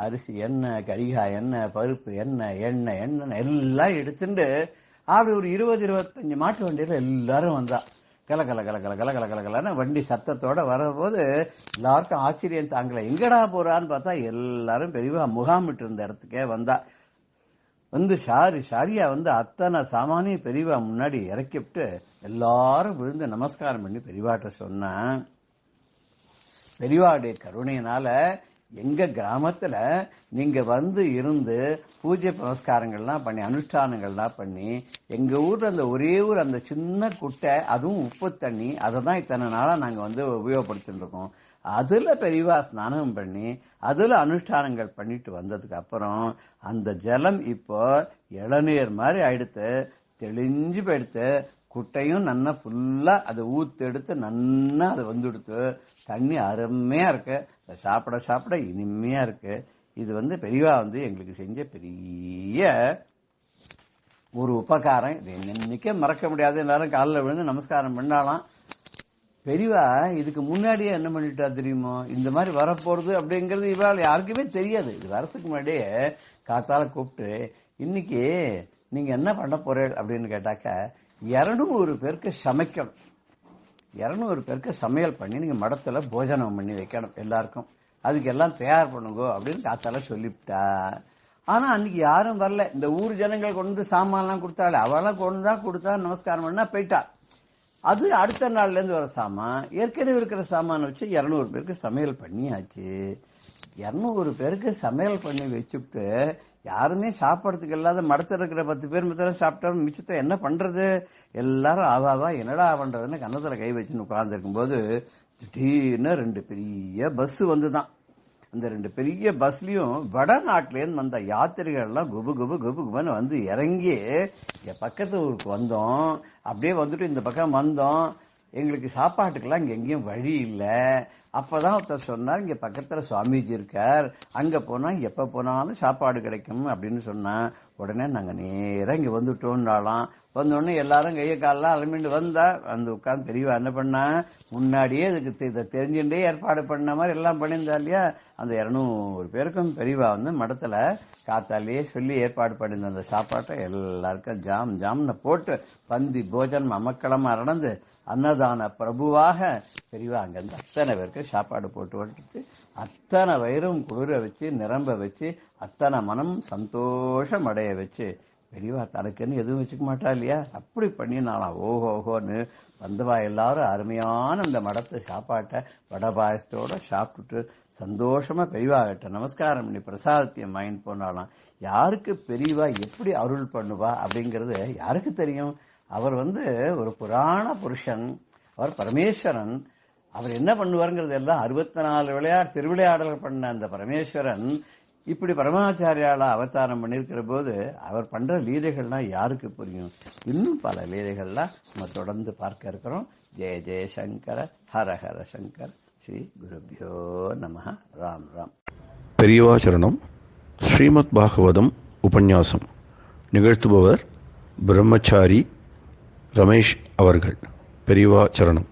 அரிசி எண்ணெய், கரிகாய் எண்ணெய், பருப்பு எண்ணெய், எண்ணெய் எல்லாம் எடுத்துட்டு அப்படி ஒரு 20-25 மாட்டு வண்டியில எல்லாரும் வந்தா. கல கல கல கல கல கல கல கலன்னு வண்டி சத்தத்தோட வரபோது எல்லாருக்கும் ஆச்சரியம் தாங்கல. எங்கடா போறான்னு பார்த்தா எல்லாரும் பெரியவா முகாமிட்டு இருந்த இடத்துக்கே வந்தா. சாரியா அத்தனை சாமானிய பெரியவா முன்னாடி இறக்கிவிட்டு எல்லாரும் விழுந்து நமஸ்காரம் பண்ணி பெரியவாட்ட சொன்ன, பெரியவாடைய கருணையினால எங்க கிராமத்துல நீங்க இருந்து பூஜை புனஸ்காரங்கள்லாம் பண்ணி அனுஷ்டானங்கள்லாம் பண்ணி எங்க ஊர்ல அந்த ஒரே ஊர் அந்த சின்ன குட்டை, அதுவும் உப்பு தண்ணி, அதை தான் இத்தனை நாளா நாங்க உபயோகப்படுத்திட்டு இருக்கோம். அதுல பெரியவா ஸ்நானம் பண்ணி அதுல அனுஷ்டானங்கள் பண்ணிட்டு வந்ததுக்கு அப்புறம் அந்த ஜலம் இப்போ இளநீர் மாதிரி ஆயிடுத்து, தெளிஞ்சு போயிடுத்து. குட்டையும் நன்னா ஃபுல்லா அதை ஊத்தெடுத்து நன்னா அதை வந்துடுத்து. தண்ணி அருமையா இருக்கு, சாப்பிட சாப்பிட இனிமையா இருக்கு. இது பெரியவா எங்களுக்கு செஞ்ச பெரிய ஒரு உபகாரம். இது இன்னைக்கே மறக்க முடியாது. எல்லாரும் காலில் விழுந்து நமஸ்காரம் பண்ணாலாம். பெரியவா இதுக்கு முன்னாடியே என்ன பண்ணிட்டா தெரியுமோ, இந்த மாதிரி வரப்போறது அப்படிங்கறது இவாள் யாருக்குமே தெரியாது. இது வரத்துக்கு முன்னாடியே காத்தால கூப்பிட்டு, இன்னைக்கு நீங்க என்ன பண்ண போறீங்க அப்படின்னு கேட்டாக்க, 200 பேருக்கு சமைக்கணும், 200 பேருக்கு சமையல் பண்ணி நீங்க மடத்துல போஜனம் பண்ணி வைக்கணும் எல்லாருக்கும், அதுக்கு எல்லாம் தயார் பண்ணுங்க அப்படின்னு காத்தால சொல்லிவிட்டா. ஆனா அன்னைக்கு யாரும் வரல. இந்த ஊர் ஜனங்கள் கொண்டு சாமான்லாம் கொடுத்தாள். அவெல்லாம் கொண்டுதான் கொடுத்தா, நமஸ்காரம் பண்ணா போயிட்டா. அது அடுத்த நாள்ல இருந்து வர சாமான், ஏற்கனவே இருக்கிற சாமான வச்சு 200 பேருக்கு சமையல் பண்ணியாச்சு. 200 பேருக்கு சமையல் பண்ணி வச்சுட்டு யாருமே சாப்பிடறதுக்கு இல்லாத மடத்துல இருக்கிற 10 பேர் மட்டும் சாப்பிட்டாலும் மிச்சத்தை என்ன பண்றது? எல்லாரும் ஆவாவா என்னடா பண்றதுன்னு கன்னத்துல கை வச்சுன்னு உட்கார்ந்து இருக்கும்போது திடீர்னு 2 பெரிய பஸ் வந்துதான். அந்த 2 பெரிய பஸ்லயும் வடநாட்டுல இருந்து வந்த யாத்திரிகள் எல்லாம் குபு குபு குபு குபுன்னு இறங்கி பக்கத்து ஊருக்கு வந்தோம். அப்படியே வந்துட்டு இந்த பக்கம் வந்தோம். எங்களுக்கு சாப்பாட்டுக்கெல்லாம் இங்க எங்கேயும் வழி இல்ல. அப்பதான் ஒருத்தர் சொன்னார், இங்க பக்கத்துல சுவாமிஜி இருக்கார், அங்க போனா எப்ப போனாலும் சாப்பாடு கிடைக்கும் அப்படின்னு சொன்னா. உடனே நாங்க நேரா இங்க வந்துட்டோம்னாலாம். வந்தோடனே எல்லாரும் கைய காலெல்லாம் அலமிண்டு வந்தா. உட்கார்ந்து பெரியவா என்ன பண்ணா, முன்னாடியே இதுக்கு இதை தெரிஞ்சுட்டே ஏற்பாடு பண்ண மாதிரி எல்லாம் பண்ணியிருந்தா இல்லையா. அந்த 200 பேருக்கும் பெரியவா மடத்துல காத்தாலேயே சொல்லி ஏற்பாடு பண்ணியிருந்த அந்த சாப்பாட்டை எல்லாருக்கும் ஜாம் ஜாம்னு போட்டு பந்தி போஜனம் அமக்களமா நடந்து அன்னதான பிரபுவாக பெரியவா அங்கிருந்து அத்தனை பேருக்கு சாப்பாடு போட்டு வச்சுட்டு அத்தனை வயிறும் குளிர வச்சு நிரம்ப வச்சு அத்தனை மனம் சந்தோஷம் அடைய வச்சு பெரியவா தனக்குன்னு எதுவும் வச்சுக்க மாட்டா இல்லையா. அப்படி பண்ணி நாளாம் ஓஹோன்னு வந்தவா எல்லாரும் அருமையான அந்த மடத்து சாப்பாட்டை வடபாயசத்தோட சாப்பிட்டுட்டு சந்தோஷமா பெரியவா கிட்ட நமஸ்காரம் பண்ணி பிரசாதத்தையும் வாங்கிட்டு போனாலாம். யாருக்கு பெரியவா எப்படி அருள் பண்ணுவா அப்படிங்கறது யாருக்கு தெரியும்? அவர் ஒரு புராண புருஷன், அவர் பரமேஸ்வரன். அவர் என்ன பண்ணுவாருங்கிறது எல்லாம் 64 திருவிளையாடல்கள் பண்ண அந்த பரமேஸ்வரன் இப்படி பரமாச்சாரியால அவதாரம் பண்ணிருக்கிற போது அவர் பண்ற லீலைகள்லாம் யாருக்கு புரியும்? இன்னும் பல லீலைகள்லாம் நம்ம தொடர்ந்து பார்க்க இருக்கிறோம். ஜெய ஜெயசங்கர ஹர ஹர சங்கர். ஸ்ரீ குருபியோ நமஹ. ராம் ராம். பெரியவா சரணம். ஸ்ரீமத் பாகவதம் உபன்யாசம் நிகழ்த்துபவர் பிரம்மச்சாரி ரமேஷ் அவர்கள். பெரியவா சரணம்.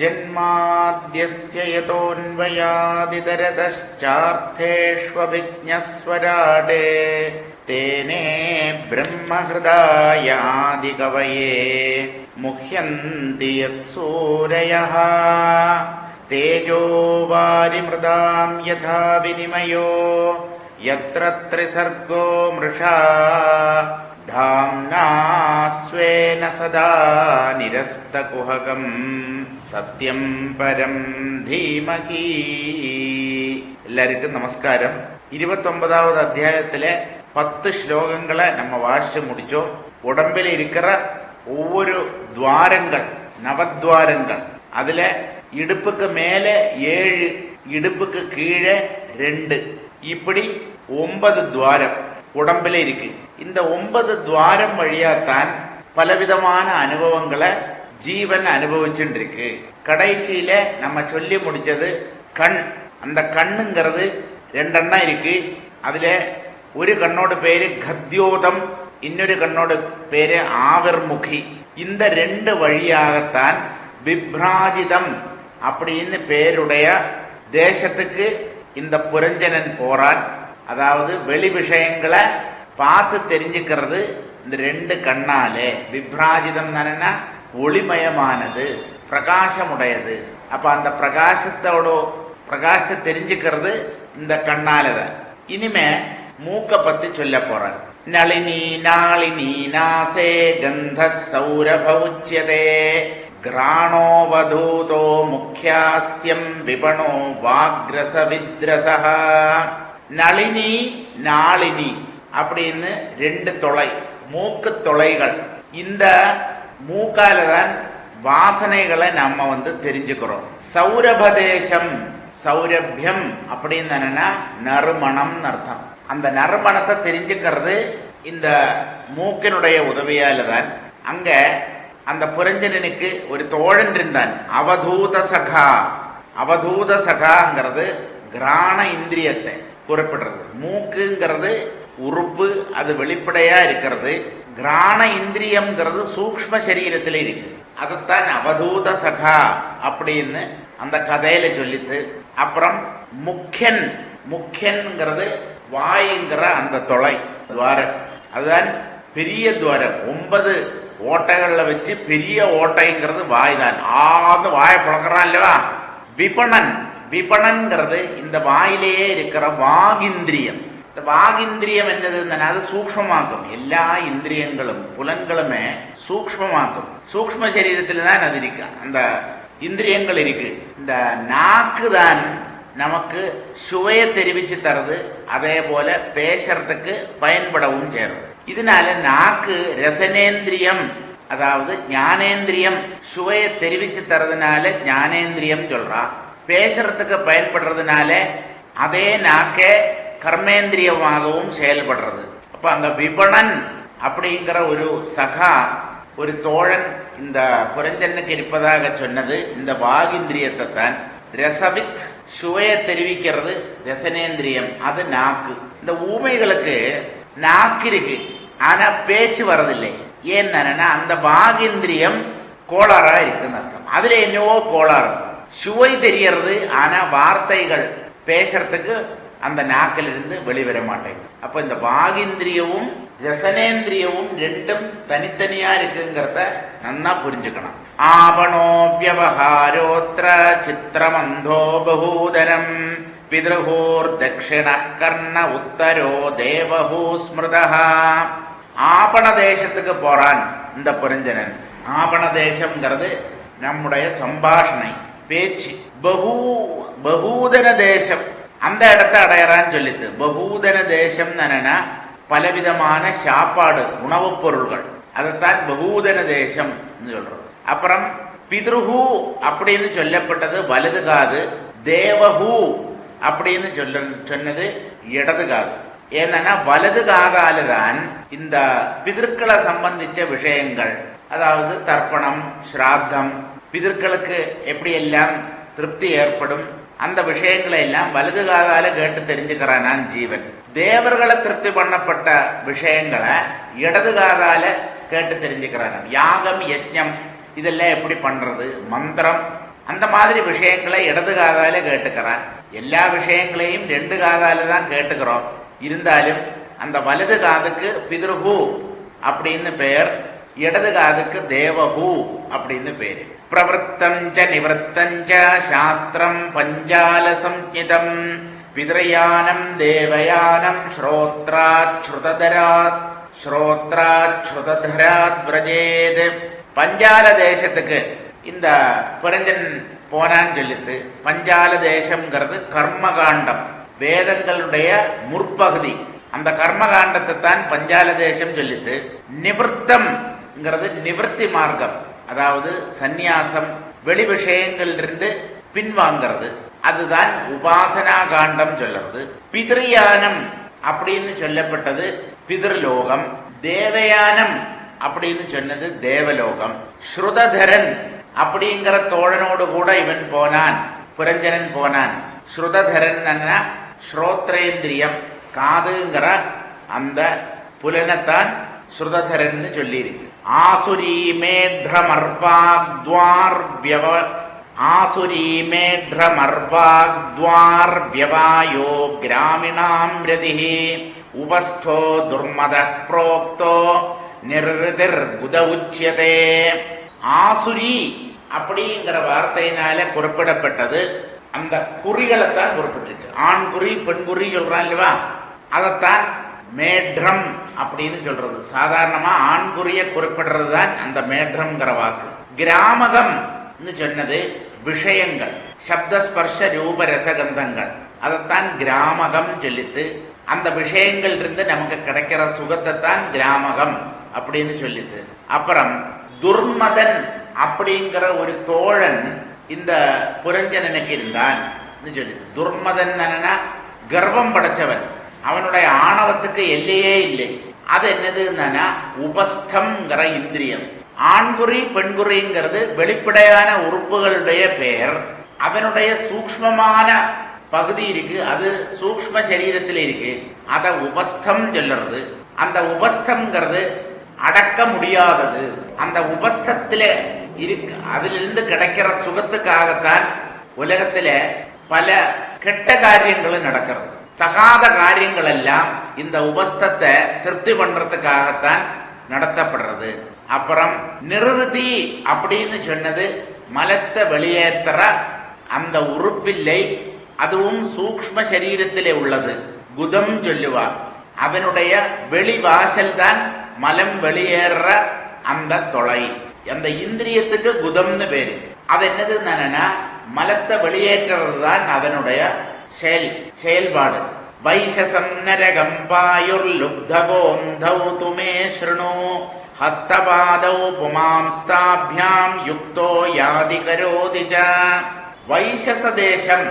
ஜன்மாத்யஸ்ய யதோன்வயாதிதரதশ্চাர்த்தேஷ்வபிஜ்ஞஸ்வராடே தேனே பிரம்மஹ்ருதாயாதிகவயே முஹ்யந்தி யத்சூரயः தேஜோ வாரிமிருதாம் யதா விநிமயோ யத்ர த்ரிசர்கோ மிருஷா தாம்னா ஸ்வேன சதா நிரஸ்தகுஹகம் சத்யம் பரம் தீமகி. எல்லாருக்கும் நமஸ்காரம். 29வது அத்தியாயத்திலே 10 ஸ்லோகங்களை நம்ம வாசிச்சு முடிச்சோம். உடம்பில் இருக்கிற ஒவ்வொரு துவாரங்கள், நவத்வாரங்கள், அதுல இடுப்புக்கு மேலே 7, இடுப்புக்கு கீழே 2, இப்படி 9 துவாரம் உடம்புல இருக்கு. இந்த 9 துவாரம் வழியாத்தான் பலவிதமான அனுபவங்களை ஜீவன் அனுபவிச்சுட்டு இருக்கு. கடைசியில நம்ம சொல்லி முடிச்சது கண். அந்த கண்ணுங்கிறது 2 எண்ணம் இருக்கு. அதுல ஒரு கண்ணோட பேரு கத்யோதம், இன்னொரு கண்ணோட பேரு ஆவிர்முகி. இந்த 2 வழியாகத்தான் விப்ராஜிதம் அப்படின்னு பேருடைய தேசத்துக்கு இந்த புரஞ்சனன் போறான். அதாவது வெளி விஷயங்களை பார்த்து தெரிஞ்சுக்கிறது இந்த 2 கண்ணாலே. விப்ராஜிதம் தானே ஒளிமயமானது, பிரகாசமுடையது. அப்ப அந்த பிரகாசத்தை தெரிஞ்சுக்கிறது இந்த கண்ணாலதான். இனிமே மூக்க பத்தி சொல்ல போறான். நளினி நாளினி நாசே கந்த சௌரப உச்யதே கிராணோவதூதோ முக்கியாஸ்யம் விபணோ வாக்ரச வித்ரசஹ. நளினி நாளினி அப்படின்னு 2 தொலை, மூக்கு தொலைகள். இந்த மூக்கால தான் வாசனைகளை நம்ம தெரிஞ்சுக்கிறோம். சௌரபதேசம், சௌரபியம் அப்படின்னு நறுமணம் அர்த்தம். அந்த நறுமணத்தை தெரிஞ்சுக்கிறது இந்த மூக்கினுடைய உதவியால தான். அங்க அந்த புரஞ்சனனுக்கு ஒரு தோழன் இருந்தான், அவதூத சகா. அவதூத சகாங்கிறது கிராண இந்திரியத்தை குறிப்பிடுறது. மூக்குங்கிறது உறுப்பு, அது வெளிப்படையா இருக்கிறது. கிராண இந்திரியம்ங்கிறது சூக்ஷ்ம சரீரத்தில் இருக்கு. அதைத்தான் அவதூத சகா அப்படின்னு அந்த கதையில சொல்லித்து. அப்புறம் முக்கியன், முக்கியன்கிறது வாய்ங்கிற அந்த தொலை துவாரம். அதுதான் பெரிய துவாரம். 9 ஓட்டைகள்ல வச்சு பெரிய ஓட்டைங்கிறது வாய் தான். ஆது வாயை புழக்கிறான் இல்லவா. விபணன், விபணன்கிறது இந்த வாயிலேயே இருக்கிற வாகிந்திரியம். இந்த வாகிந்திரியம் என்னது? அது சூக்ஷ்மமாக்கும். எல்லா இந்திரியங்களும் புலன்களுமே சூக்ஷ்மமாக்கும். சூக்ஷ்ம சரீரத்தில் தான் அது இருக்கு, அந்த இந்திரியங்கள் இருக்கு. இந்த நாக்கு தான் நமக்கு சுவையை தெரிவிச்சு தருது, அதே போல பேசுறதுக்கு பயன்படவும் சேருது. இதனால நாக்கு ரசனேந்திரியம், அதாவது ஞானேந்திரியம். சுவையை தெரிவிச்சு தரதுனால ஞானேந்திரியம் சொல்றான். பேசுறதுக்கு பயன்படுறதுனால அதே நாக்கே கர்மேந்திரியமாகவும் செயல்படுறது. அப்ப அங்க விபணன் அப்படிங்கிற ஒரு சகா, ஒரு தோழன் இந்த புரஞ்சனுக்கு இருப்பதாக சொன்னது இந்த வாகிந்திரியத்தை தான். ரசவித், சுவையை தெரிவிக்கிறது ரசனேந்திரியம், அது நாக்கு. இந்த ஊமைகளுக்கு நாக்கு இருக்கு, ஆனா பேச்சு வரதில்லை. ஏன்னா அந்த வாகிந்திரியம் கோளாறா இருக்குன்னு அர்த்தம். அதுல என்னவோ கோளாறு. சுவை தெரியறது, ஆனா வார்த்தைகள் பேசுறதுக்கு அந்த நாக்கிலிருந்து வெளிவர மாட்டேங்குது. அப்ப இந்த வாகிந்திரியமும் ரசனேந்திரியமும் 2ம் தனித்தனியா இருக்குங்கிறத நன்னா புரிஞ்சுக்கணும். ஆபணோப்யவஹாரோத்ர சித்திரமந்தோ பகூதரம் பிதృహூர் தட்சிண கர்ண உத்தரோ தேவஹூ ஸ்மிருதஹ. ஆபண தேசத்துக்கு போறான் இந்த புரஞ்சனன். ஆபண தேசம்ங்கிறது நம்முடைய சம்பாஷணை, பேச்சு. பகூதன தேசம், அந்த இடத்தை அடையறான்னு சொல்லிட்டு. பகூதன தேசம் என்னன்னா பலவிதமான சாப்பாடு, உணவுப் பொருள்கள், அதைத்தான் பகூதன தேசம் சொல்றது. அப்புறம் பிதృహூ அப்படின்னு சொல்லப்பட்டது வலது காது, தேவஹூ அப்படின்னு சொன்னது இடது காது. ஏன்னா வலது காதால தான் இந்த பிதற்களை சம்பந்திச்ச விஷயங்கள், அதாவது தர்ப்பணம், ஸ்ராத்தம், பிதர்களுக்கு எப்படி எல்லாம் திருப்தி ஏற்படும், அந்த விஷயங்களை எல்லாம் வலது காதால கேட்டு தெரிஞ்சுக்கிறான் ஜீவன். தேவர்களை திருப்தி பண்ணப்பட்ட விஷயங்களை இடது காதால கேட்டு தெரிஞ்சுக்கிறான். யாகம், யஜ்ஞம் இதெல்லாம் எப்படி பண்றது, மந்திரம், அந்த மாதிரி விஷயங்களை இடது காதால கேட்டுக்கிறான். எல்லா விஷயங்களையும் 2 காதால தான் கேட்டுக்கிறோம். இருந்தாலும் அந்த வலது காதுக்கு பிதృహூ அப்படின்னு பெயர், இடது காதுக்கு தேவஹூ அப்படின்னு பேரு. பிரவருத்தம் ச நிவர்த்தம் ச சாஸ்திரம் பஞ்சால சம்ஹிதம் பிதரயானம் தேவயானம் ஸ்ரோத்ராச்ருததராத் விரஜேத். பஞ்சால தேசத்துக்கு இந்த புரஞ்சன் போனான்னு சொல்லித்து. பஞ்சால தேசம்ங்கிறது கர்மகாண்டம், வேதங்களுடைய முற்பகுதி. அந்த கர்மகாண்டத்தை தான் பஞ்சால தேசம் சொல்லித்து. நிவர்த்தம் நிவர்த்தி மார்க்கம், அதாவது சந்நியாசம், வெளி விஷயங்களிலிருந்து பின்வாங்கிறது, அதுதான் உபாசனா காண்டம் சொல்றது. பிதிருயானம் அப்படின்னு சொல்லப்பட்டது பிதிருலோகம். தேவயானம் அப்படின்னு சொன்னது தேவலோகம். ஸ்ருததரன் அப்படிங்கிற தோழனோடு கூட இவன் போனான், புரஞ்சனன் போனான். ஸ்ருததரன் ஸ்ரோத்ரேந்திரியம், காதுங்கிற அந்த புலனத்தான் ஸ்ருததரன் சொல்லி இருக்கு. ஆசுரீமேட்ரமர்வாக்த்வார்வ்யவாயோ கிராமிணாம் ரதிஹி உபஸ்தோ துர்மத புரோக்தோ நிர்திர் குத உச்சியதே. ஆசுரி அப்படிங்கிற வார்த்தையினால குறிப்பிடப்பட்டது அந்த குறிகளைத்தான் குறிப்பிட்டிருக்கு. ஆண் குறி பெண் குறி சொல்றான் இல்லவா, அதைத்தான் மேட்ரம் அப்படின்னு சொல்றது. சாதாரணமா ஆண் குறிய குறிப்பிடுறது தான் அந்த மேட்ரம்ங்கிற வாக்கு. கிராமகம் சொன்னது விஷயங்கள், சப்தஸ்பர்ஷ ரூப ரசகந்தங்கள், அதைத்தான் கிராமகம் சொல்லித்து. அந்த விஷயங்கள் இருந்து நமக்கு கிடைக்கிற சுகத்தை தான் கிராமகம் அப்படின்னு சொல்லித்து. அப்புறம் துர்மதன் அப்படிங்கிற ஒரு தோழன் இந்த புரஞ்சனனுக்கு இருந்தான் சொல்லித்து. துர்மதன் கர்வம் படைச்சவன், அவனுடைய ஆணவத்துக்கு எல்லையே இல்லை. அது என்னதுன்னா உபஸ்தம்ங்கிற இந்திரியம். ஆண்குறி பெண்குறிங்கிறது வெளிப்படையான உறுப்புகளுடைய பெயர். அவனுடைய சூக்ஷ்மமான பகுதி இருக்கு, அது சூக்ஷ்ம சரீரத்தில் இருக்கு, அத உபஸ்தம் சொல்லுறது. அந்த உபஸ்தம்ங்கிறது அடக்க முடியாதது. அந்த உபஸ்தத்தில இருக்கு, அதிலிருந்து கிடைக்கிற சுகத்துக்காகத்தான் உலகத்தில பல கெட்ட காரியங்களும் நடக்கிறது. தகாத காரியங்கள் எல்லாம் இந்த உபஸ்தத்தை திருப்தி பண்றதுக்காகத்தான் நடத்தப்படுறது. அப்புறம் நிருதி அப்படின்னு சொன்னது மலத்தை வெளியேற்ற அந்த உறுப்பில்லை, அதுவும் சூக்ஷ்ம சரீரத்திலே உள்ளது. குதம் சொல்லுவார். அவனுடைய வெளிவாசல் தான் மலம் வெளியேற அந்த தொலை. அந்த இந்திரியத்துக்கு குதம்னு பேரு. அது என்னதுன்னா மலத்தை வெளியேற்றுறது தான் அதனுடைய செயல்பாடு. வைசசம் நரகம்பாயுர் லுப்தகோந்தௌ துமே ஸ்ருணு ஹஸ்தபாதௌ புமாம்ஸ்தாபியாம் யுக்தோ யாதி கரோதி ச. வைசச தேசம்,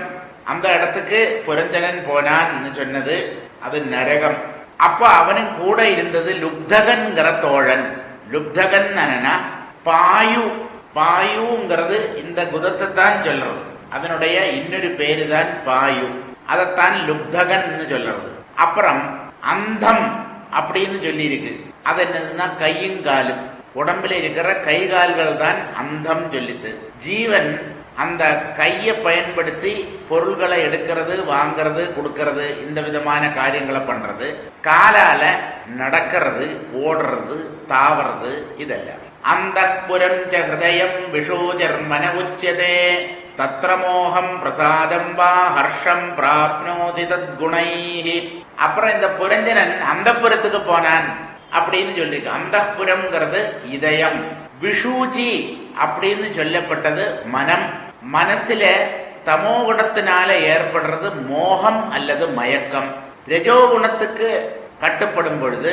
அந்த இடத்துக்கு புரஞ்சனன் போனான்னு சொன்னது அது நரகம். அப்ப அவனுக்கு கூட இருந்தது லுப்தகன்கிற தோழன். லுப்தகன் பாயு. பாயுங்கிறது இந்த குதத்தை தான் சொல்றது. அதனுடைய இன்னொரு பேரு தான் பாயு. அதைத்தான் லுப்தகன் சொல்றது. அப்புறம் அந்தம் அப்படின்னு சொல்லி இருக்கு. அது என்னதுன்னா கையும் காலும், உடம்புல இருக்கிற கை கால்கள் தான் அந்தம் சொல்லித்து. ஜீவன் அந்த கையை பயன்படுத்தி பொருள்களை எடுக்கிறது, வாங்கிறது, கொடுக்கறது, இந்த விதமான காரியங்களை பண்றது. காலால நடக்கிறது, ஓடுறது, தாவறது, இதெல்லாம். அந்த புரஞ்ச ஹிருதயம் விஷூஜர்மன உச்சதே தத்ர மோகம் பிரசாதம் வா ஹர்ஷம் பிராப்னோதி தத்குணைஹி. அப்புறம் இந்த புரஞ்சனன் அந்த புறத்துக்கு போனான் அப்படின்னு சொல்லிருக்கு. அந்த புறம்ங்கிறது இதயம். விஷூஜி அப்படின்னு சொல்லப்பட்டது மனம். மனசுல தமோகுணத்தினால ஏற்படுறது மோகம் அல்லது மயக்கம். ரஜோகுணத்துக்கு கட்டுப்படும் பொழுது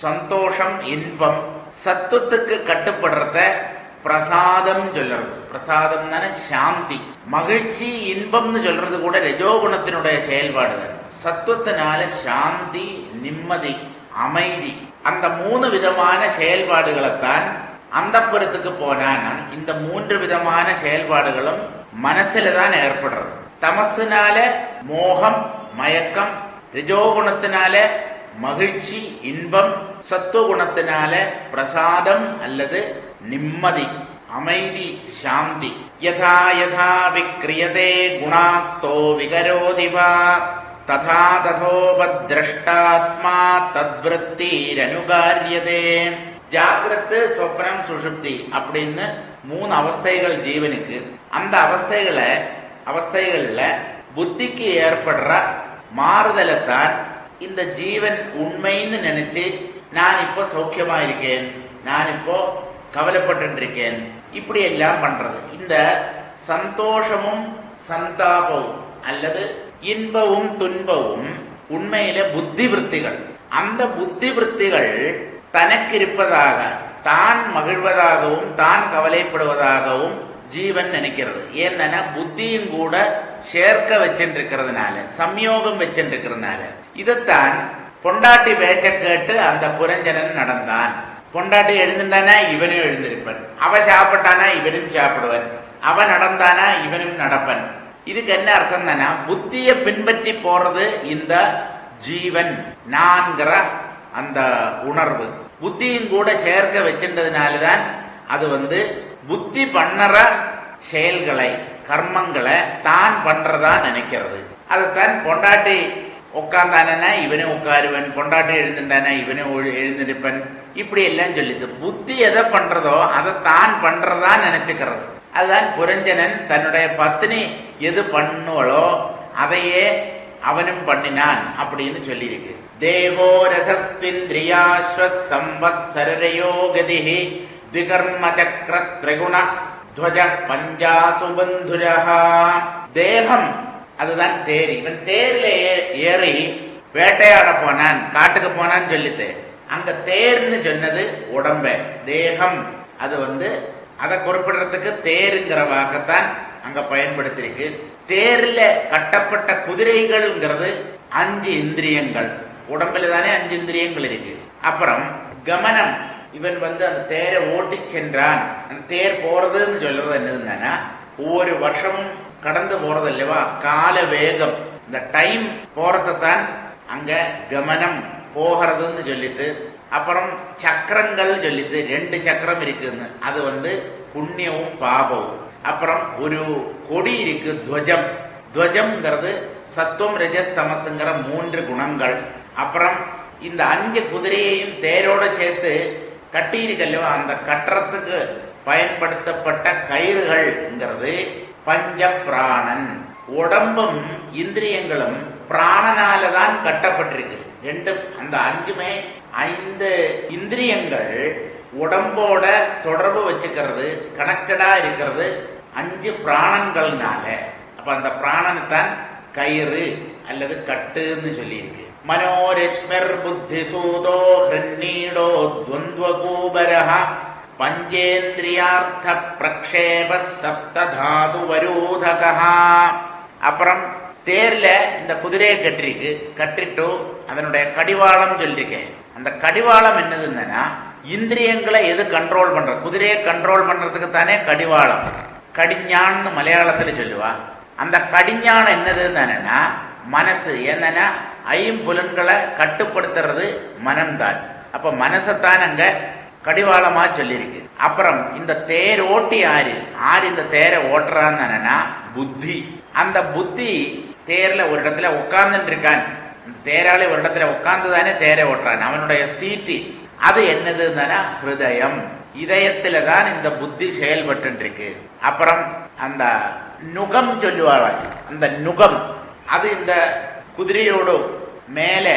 சந்தோஷம், இன்பம். சத்துவத்துக்கு கட்டுப்படுறத பிரசாதம் சொல்றது. பிரசாதம் தானே சாந்தி, மகிழ்ச்சி, இன்பம்னு சொல்றது கூட ரஜோகுணத்தினுடைய செயல்பாடு தான். சத்துவத்தினால சாந்தி, நிம்மதி, அமைதி. அந்த 3 விதமான செயல்பாடுகளைத்தான் அந்த புறத்துக்கு போனான். இந்த 3 விதமான செயல்பாடுகளும் மனசுல தான் ஏற்படுறது. தமசுனால மோகம், மயக்கம், ரஜோகுணத்தினால மகிழ்ச்சி, இன்பம், சத்துவகுணத்தினால பிரசாதம் அல்லது நிம்மதி, அமைதி, சாந்தி. யதா யதா விக்ரியதே குணாக்தோ விகரோதி வா ததா ததோபத்ரஷ்டாத்மா தத்விருத்திரனுகாரியதே. ஜாகிரத்து, சொப்னம், சுஷுப்தி அப்படின்னு 3 அவஸ்தைகள் ஜீவனுக்கு. அந்த அவஸ்தைகள்ல புத்திக்கு ஏற்படுற மாறுதலைத்தான் இந்த ஜீவன் உண்மைன்னு நினைச்சு நான் இப்போ சௌக்கியமா இருக்கேன், நான் இப்போ கவலைப்பட்டு இருக்கேன், இப்படி எல்லாம் பண்றது. இந்த சந்தோஷமும் சந்தாபமும் அல்லது இன்பமும் துன்பமும் உண்மையில புத்தி விருத்திகள். அந்த புத்தி விருத்திகள் தனக்கு இருப்பதாக, தான் மகிழ்வதாகவும் தான் கவலைப்படுவதாகவும் ஜீவன் நினைக்கிறது. ஏன்னா புத்தியும் கூட சேர்க்க வச்சுருக்கிறதுனால, சம்யோகம் வச்சுருக்கிறதுனால. இதைத்தான் பொண்டாட்டி பேச்ச கேட்டு அந்த புரஞ்சனன் நடந்தான். பொண்டாட்டி எழுந்துட்டானா இவனும் எழுந்திருப்பன், அவ சாப்பிட்டானா இவனும் சாப்பிடுவன், அவன் நடந்தானா இவனும் நடப்பன். இதுக்கு என்ன அர்த்தம் தானா, புத்திய பின்பற்றி போறது இந்த ஜீவன் நான்கிற அந்த உணர்வு புத்தியும் கூட சேர்க்க வச்சிருந்ததுனாலதான் அது புத்தி பண்ணற செயல்களை கர்மங்களை தான் பண்றதா நினைக்கிறது. அதைத்தான் பொண்டாட்டி உட்கார்ந்தானா இவனே உட்காருவன், பொண்டாட்டி எழுந்துட்டானா இவனே எழுந்திருப்பன், இப்படி எல்லாம் சொல்லிது. புத்தி எதை பண்றதோ அதை தான் பண்றதா நினைச்சுக்கிறது. அதுதான் புரஞ்சனன் தன்னுடைய பத்னி எது பண்ணுவளோ அதையே அவனும் பண்ணினான் அப்படின்னு சொல்லியிருக்கு. தேவோ ரதஸ்விந்திரியாஸ்வ சம்வத்சரயோ கதிஹி திகர்ம சக்ரஸ்திரிகுண துவஜ பஞ்சாசு பந்துரஹா. தேகம் அதுதான் தேர். இவன் தேர்ல ஏறி வேட்டையாட போனான், காட்டுக்கு போனான்னு சொல்லிட்டு அங்க தேர்ன்னு சொன்னது உடம்ப. தேகம் அது அதை குறிப்பிடுறதுக்கு தேருங்கிற வாக்கத்தான் அங்க பயன்படுத்திருக்கு. தேர்ல கட்டப்பட்ட குதிரைகள்ங்கிறது 5 இந்திரியங்கள். உடம்புல தானே 5 இந்திரியங்கள் இருக்கு. அப்புறம் கமனம், இவன் அந்த தேரை ஓட்டி சென்றான். அந்த தேர் போறதுன்னு சொல்றது என்னதுன்னா ஒவ்வொரு வருஷமும் கடந்து போறது இல்லவா, கால வேகம், இந்த டைம் போறதான் அங்க கமனம் போகிறதுன்னு சொல்லிட்டு. அப்புறம் சக்கரங்கள் சொல்லிட்டு 2 சக்கரம் இருக்குன்னு, அது புண்ணியமும் பாபமும். அப்புறம் ஒரு கொடி இருக்கு துவஜம். துவஜம்ங்கிறது சத்துவம் ரஜஸ் தமசுங்கிற 3 குணங்கள். அப்புறம் இந்த 5 குதிரையையும் தேரோட சேர்த்து கட்டி இருக்கல்லவா, அந்த கட்டுறதுக்கு பயன்படுத்தப்பட்ட கயிறுகள்ங்கிறது பஞ்ச பிராணன். உடம்பும் இந்திரியங்களும் பிராணனாலதான் கட்டப்பட்டிருக்கு. அந்த 5மே 5 இந்திரியங்கள் உடம்போட தொடர்பு வச்சுக்கிறது, கனெக்டடா இருக்கிறது 5 பிராணங்கள்னால. அப்ப அந்த பிராணனைத்தான் கயிறு அல்லது கட்டுன்னு சொல்லி இருக்கு. மனோரஸ்மிர் புத்தி சூதோ ஹ்ரன்னீடோ துவந்த்வகூபரஹ பஞ்சேந்திரியார்த்த பிரக்ஷேப சப்ததாது வரூதகஹ. அப்புறம் தேர்ல இந்த குதிரையை கட்டிட்டு அதனுடைய கடிவாளம் சொல்லிருக்கேன். அந்த கடிவாளம் என்னதுன்னா இந்திரியங்களை எது கண்ட்ரோல் பண்ற, குதிரையை கண்ட்ரோல் பண்றதுக்கு தானே கடிவாளம். கடிஞான்னு மலையாளத்துல சொல்லுவா. அந்த கடிஞானம் என்னதுன்னா மனசு. என்னன்னா ஐம்புலன்களை கட்டுப்படுத்துறது மனம்தான். அப்ப மனசத்தான் அங்க கடிவாளமா சொல்லியிருக்கு. அப்புறம் இந்த தேர் ஓட்டி ஆறு இந்த தேரை ஓட்டுறான்னு புத்தி. அந்த புத்தி தேர்ல ஒரு இடத்துல உட்கார்ந்துட்டு இருக்கான். தேராளி ஒரு இடத்துல உட்கார்ந்து தானே தேரை ஓட்டுறான். அவனுடைய சீட்டு அது என்னதுன்னா ஹிருதயம். இதயத்துல தான் இந்த புத்தி செயல்பட்டு இருக்கு. அப்புறம் அந்த நுகம் சொல்லுவாள். அந்த நுகம் அது இந்த குதிரையோடு மேலே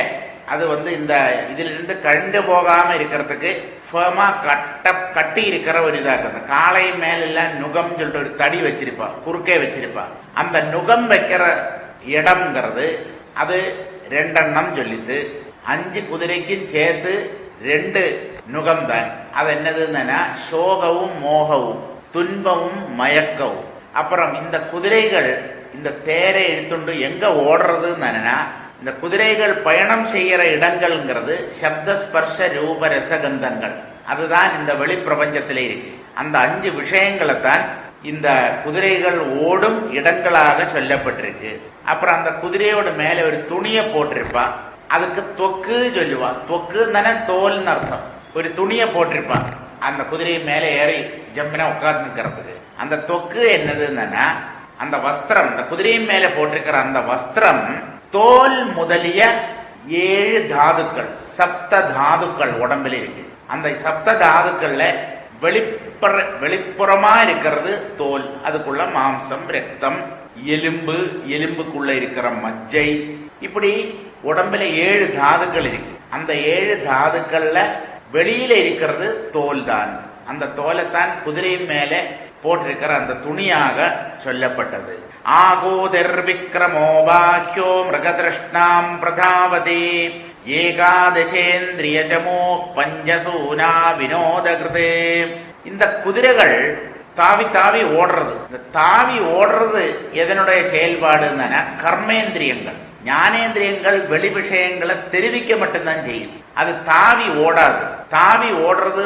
அது இந்த இதிலிருந்து கண்டு போகாம இருக்கிறதுக்கு ஃபேமா கட்டி இருக்கிற ஒரு இதா இருக்கு. காலை மேலெல்லாம் நுகம் சொல்லிட்டு ஒரு தடி வச்சிருப்பா, குறுக்கே வச்சிருப்பா. அந்த நுகம் வைக்கிற இடம்ங்கிறது அது 2 எண்ணம் சொல்லிட்டு 5 குதிரைக்கும் சேர்த்து 2 நுகம் தான். அது என்னதுன்னா சோகവും மோகவும் துன்பமும் மயக்கவும். அப்புறம் இந்த குதிரைகள் இந்த தேரை எடுத்துண்டு எங்க ஓடுறதுன்னா இந்த குதிரைகள் பயணம் செய்யற இடங்கள்ங்கிறது சப்த ஸ்பர்ஷ ரூப ரசகந்தங்கள். அதுதான் இந்த வெளி பிரபஞ்சத்திலே இருக்கு. அந்த 5 விஷயங்களை தான் இந்த குதிரைகள் ஓடும் இடங்களாக சொல்லப்பட்டிருக்கு. அப்புறம் அந்த குதிரையோட மேல ஒரு துணியை போட்டிருப்பா, அதுக்கு தொக்கு சொல்லுவா. தொக்கு தானே தோல்னு அர்த்தம். ஒரு துணியை போட்டிருப்பா அந்த குதிரை மேல ஏறி ஜம்பினா உட்கார்ந்துக்கிறதுக்கு. அந்த தொக்கு என்னதுன்னா அந்த வஸ்திரம், அந்த குதிரையின் மேல போட்டிருக்கிற அந்த வஸ்திரம் தோல் முதலிய 7 தாதுக்கள், சப்த தாதுக்கள் உடம்புல இருக்கு. அந்த சப்த தாதுக்கள்ல வெளிப்புறமா இருக்கிறது தோல். அதுக்குள்ள மாம்சம், ரத்தம், எலும்பு, எலும்புக்குள்ள இருக்கிற மஜ்ஜை, இப்படி உடம்புல 7 தாதுக்கள் இருக்கு. அந்த 7 தாதுக்கள்ல வெளியில இருக்கிறது தோல் தான். அந்த தோலைத்தான் குதிரையின் மேல போட்டிருக்கிற அந்த துணியாக சொல்லப்பட்டது. ஆகோதர் விக்ரமோ வாக்கியோ மிருகதிருஷ்ணாம் பிரதாவதி ஏகாதசேந்திரியஜமோ பஞ்சசூனா வினோதகிருதே. இந்த குதிரைகள் தாவி தாவி ஓடுறது. இந்த தாவி ஓடுறது எதனுடைய செயல்பாடு? கர்மேந்திரியங்கள். ஞானேந்திரியங்கள் வெளி விஷயங்களை தெரிவிக்க மட்டும்தான் செய்யுது. அது தாவி ஓடாது. தாவி ஓடுறது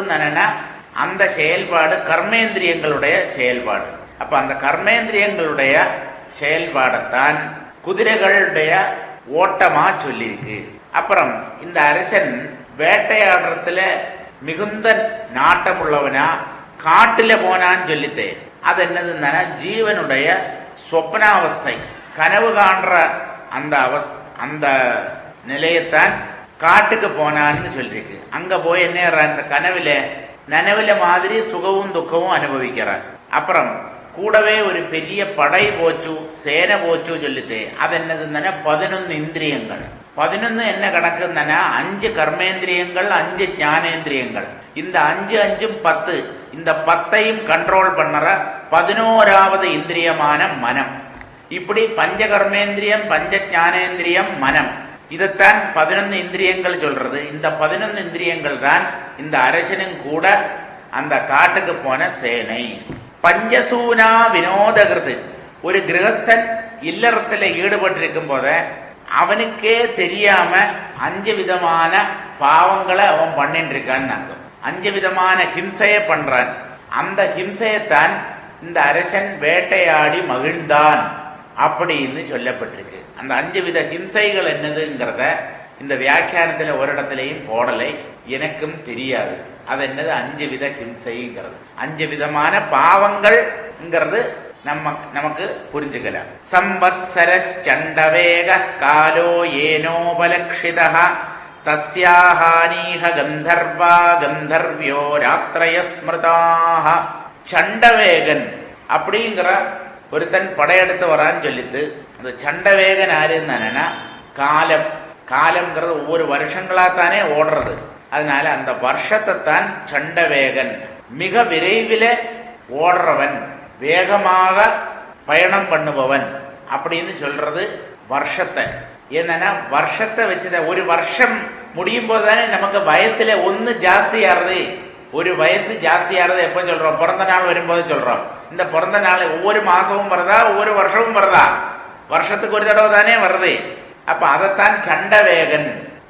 அந்த செயல்பாடு கர்மேந்திரியங்களுடைய செயல்பாடு. அப்ப அந்த கர்மேந்திரியங்களுடைய செயல்பாடைத்தான் குதிரைகளுடைய ஓட்டமா சொல்லியிருக்கு. அப்புறம் இந்த அரசன் வேட்டையாடுறதுல மிகுந்த நாட்டம் உள்ளவனா காட்டுல போனான்னு சொல்லித்தே. அது என்னதுன்னா ஜீவனுடைய சொப்னாவஸ்தை, கனவு காண்ற அந்த நிலையத்தான் காட்டுக்கு போனான்னு சொல்லிருக்கு. அங்க போய் என்ன இந்த நனவில மாதிரி சுகமும் துக்கமும் அனுபவிக்கிறார். அப்புறம் கூடவே ஒரு பெரிய படை போச்சு, சேனை போச்சு சொல்லிட்டு. அது என்னதுன்னா 11 இந்திரியங்கள். 11 என்ன கணக்குன்னா 5 கர்மேந்திரியங்கள், 5 ஞானேந்திரியங்கள். இந்த 5 5 10. இந்த 10ஐயும் கண்ட்ரோல் பண்ணற 11வது இந்திரியமான மனம். இப்படி பஞ்ச கர்மேந்திரியம், பஞ்ச ஞானேந்திரியம், மனம். இதைத்தான் 11 இந்திரியங்கள் சொல்றது. இந்த 11 இந்திரியங்கள் தான் இந்த அரசனும் கூட அந்த காட்டுக்கு போன சேனை. பஞ்சசூனா வினோதகிருது. ஒரு கிரகஸ்தன் இல்லறத்துல ஈடுபட்டிருக்கும் போத அவனுக்கே தெரியாம 5 விதமான பாவங்களை அவன் பண்ணிட்டு இருக்கான்னு அர்த்தம். 5 விதமான ஹிம்சைய பண்றான். அந்த ஹிம்சையத்தான் இந்த அரசன் வேட்டையாடி மகிழ்ந்தான் அப்படின்னு சொல்லப்பட்டிருக்கு. அந்த 5 வித ஹிம்சைகள் என்னதுங்கிறத இந்த வியாக்கியானத்துல ஒரு இடத்துலையும் போடலை, எனக்கும் தெரியாது. அது என்னது 5 வித ஹிம்சைங்கிறது. 5 விதமான பாவங்கள்ங்கிறது நமக்கு புரிஞ்சுக்கலாம். சம்பத்சரண்டவேக காலோ ஏனோபலக்ஷிதः தஸ்யாஹானீஹ கந்தர்வா கந்தர்வியோ ராத்ரய ஸ்மிருதாஹ. சண்டவேகன் அப்படிங்கிற ஒருத்தன் படையெடுத்து வரான்னு சொல்லிட்டு, அந்த சண்டவேகன் யாருன்னா காலம். காலம்ங்கிறது ஒவ்வொரு வருஷங்களாத்தானே ஓடுறது. அதனால அந்த வருஷத்தை தான் சண்டவேகன். மிக விரைவில் ஓடுறவன், வேகமாக பயணம் பண்ணுபவன் அப்படின்னு சொல்றது வருஷத்தை. என்னன்னா வருஷத்தை வச்சுத ஒரு வருஷம் முடியும் போது தானே நமக்கு வயசுல 1 ஜாஸ்தி ஆறுது. ஒரு வயசு ஜாஸ்தி ஆறுது எப்ப சொல்றோம்? பிறந்த நாள் வரும்போது சொல்றோம். இந்த பிறந்த நாள் ஒவ்வொரு மாசமும் வருதா, ஒவ்வொரு வருஷமும் வருதா? வருஷத்துக்கு ஒரு தடவை தானே வருது. அப்ப அதைத்தான் சண்டவேகன்.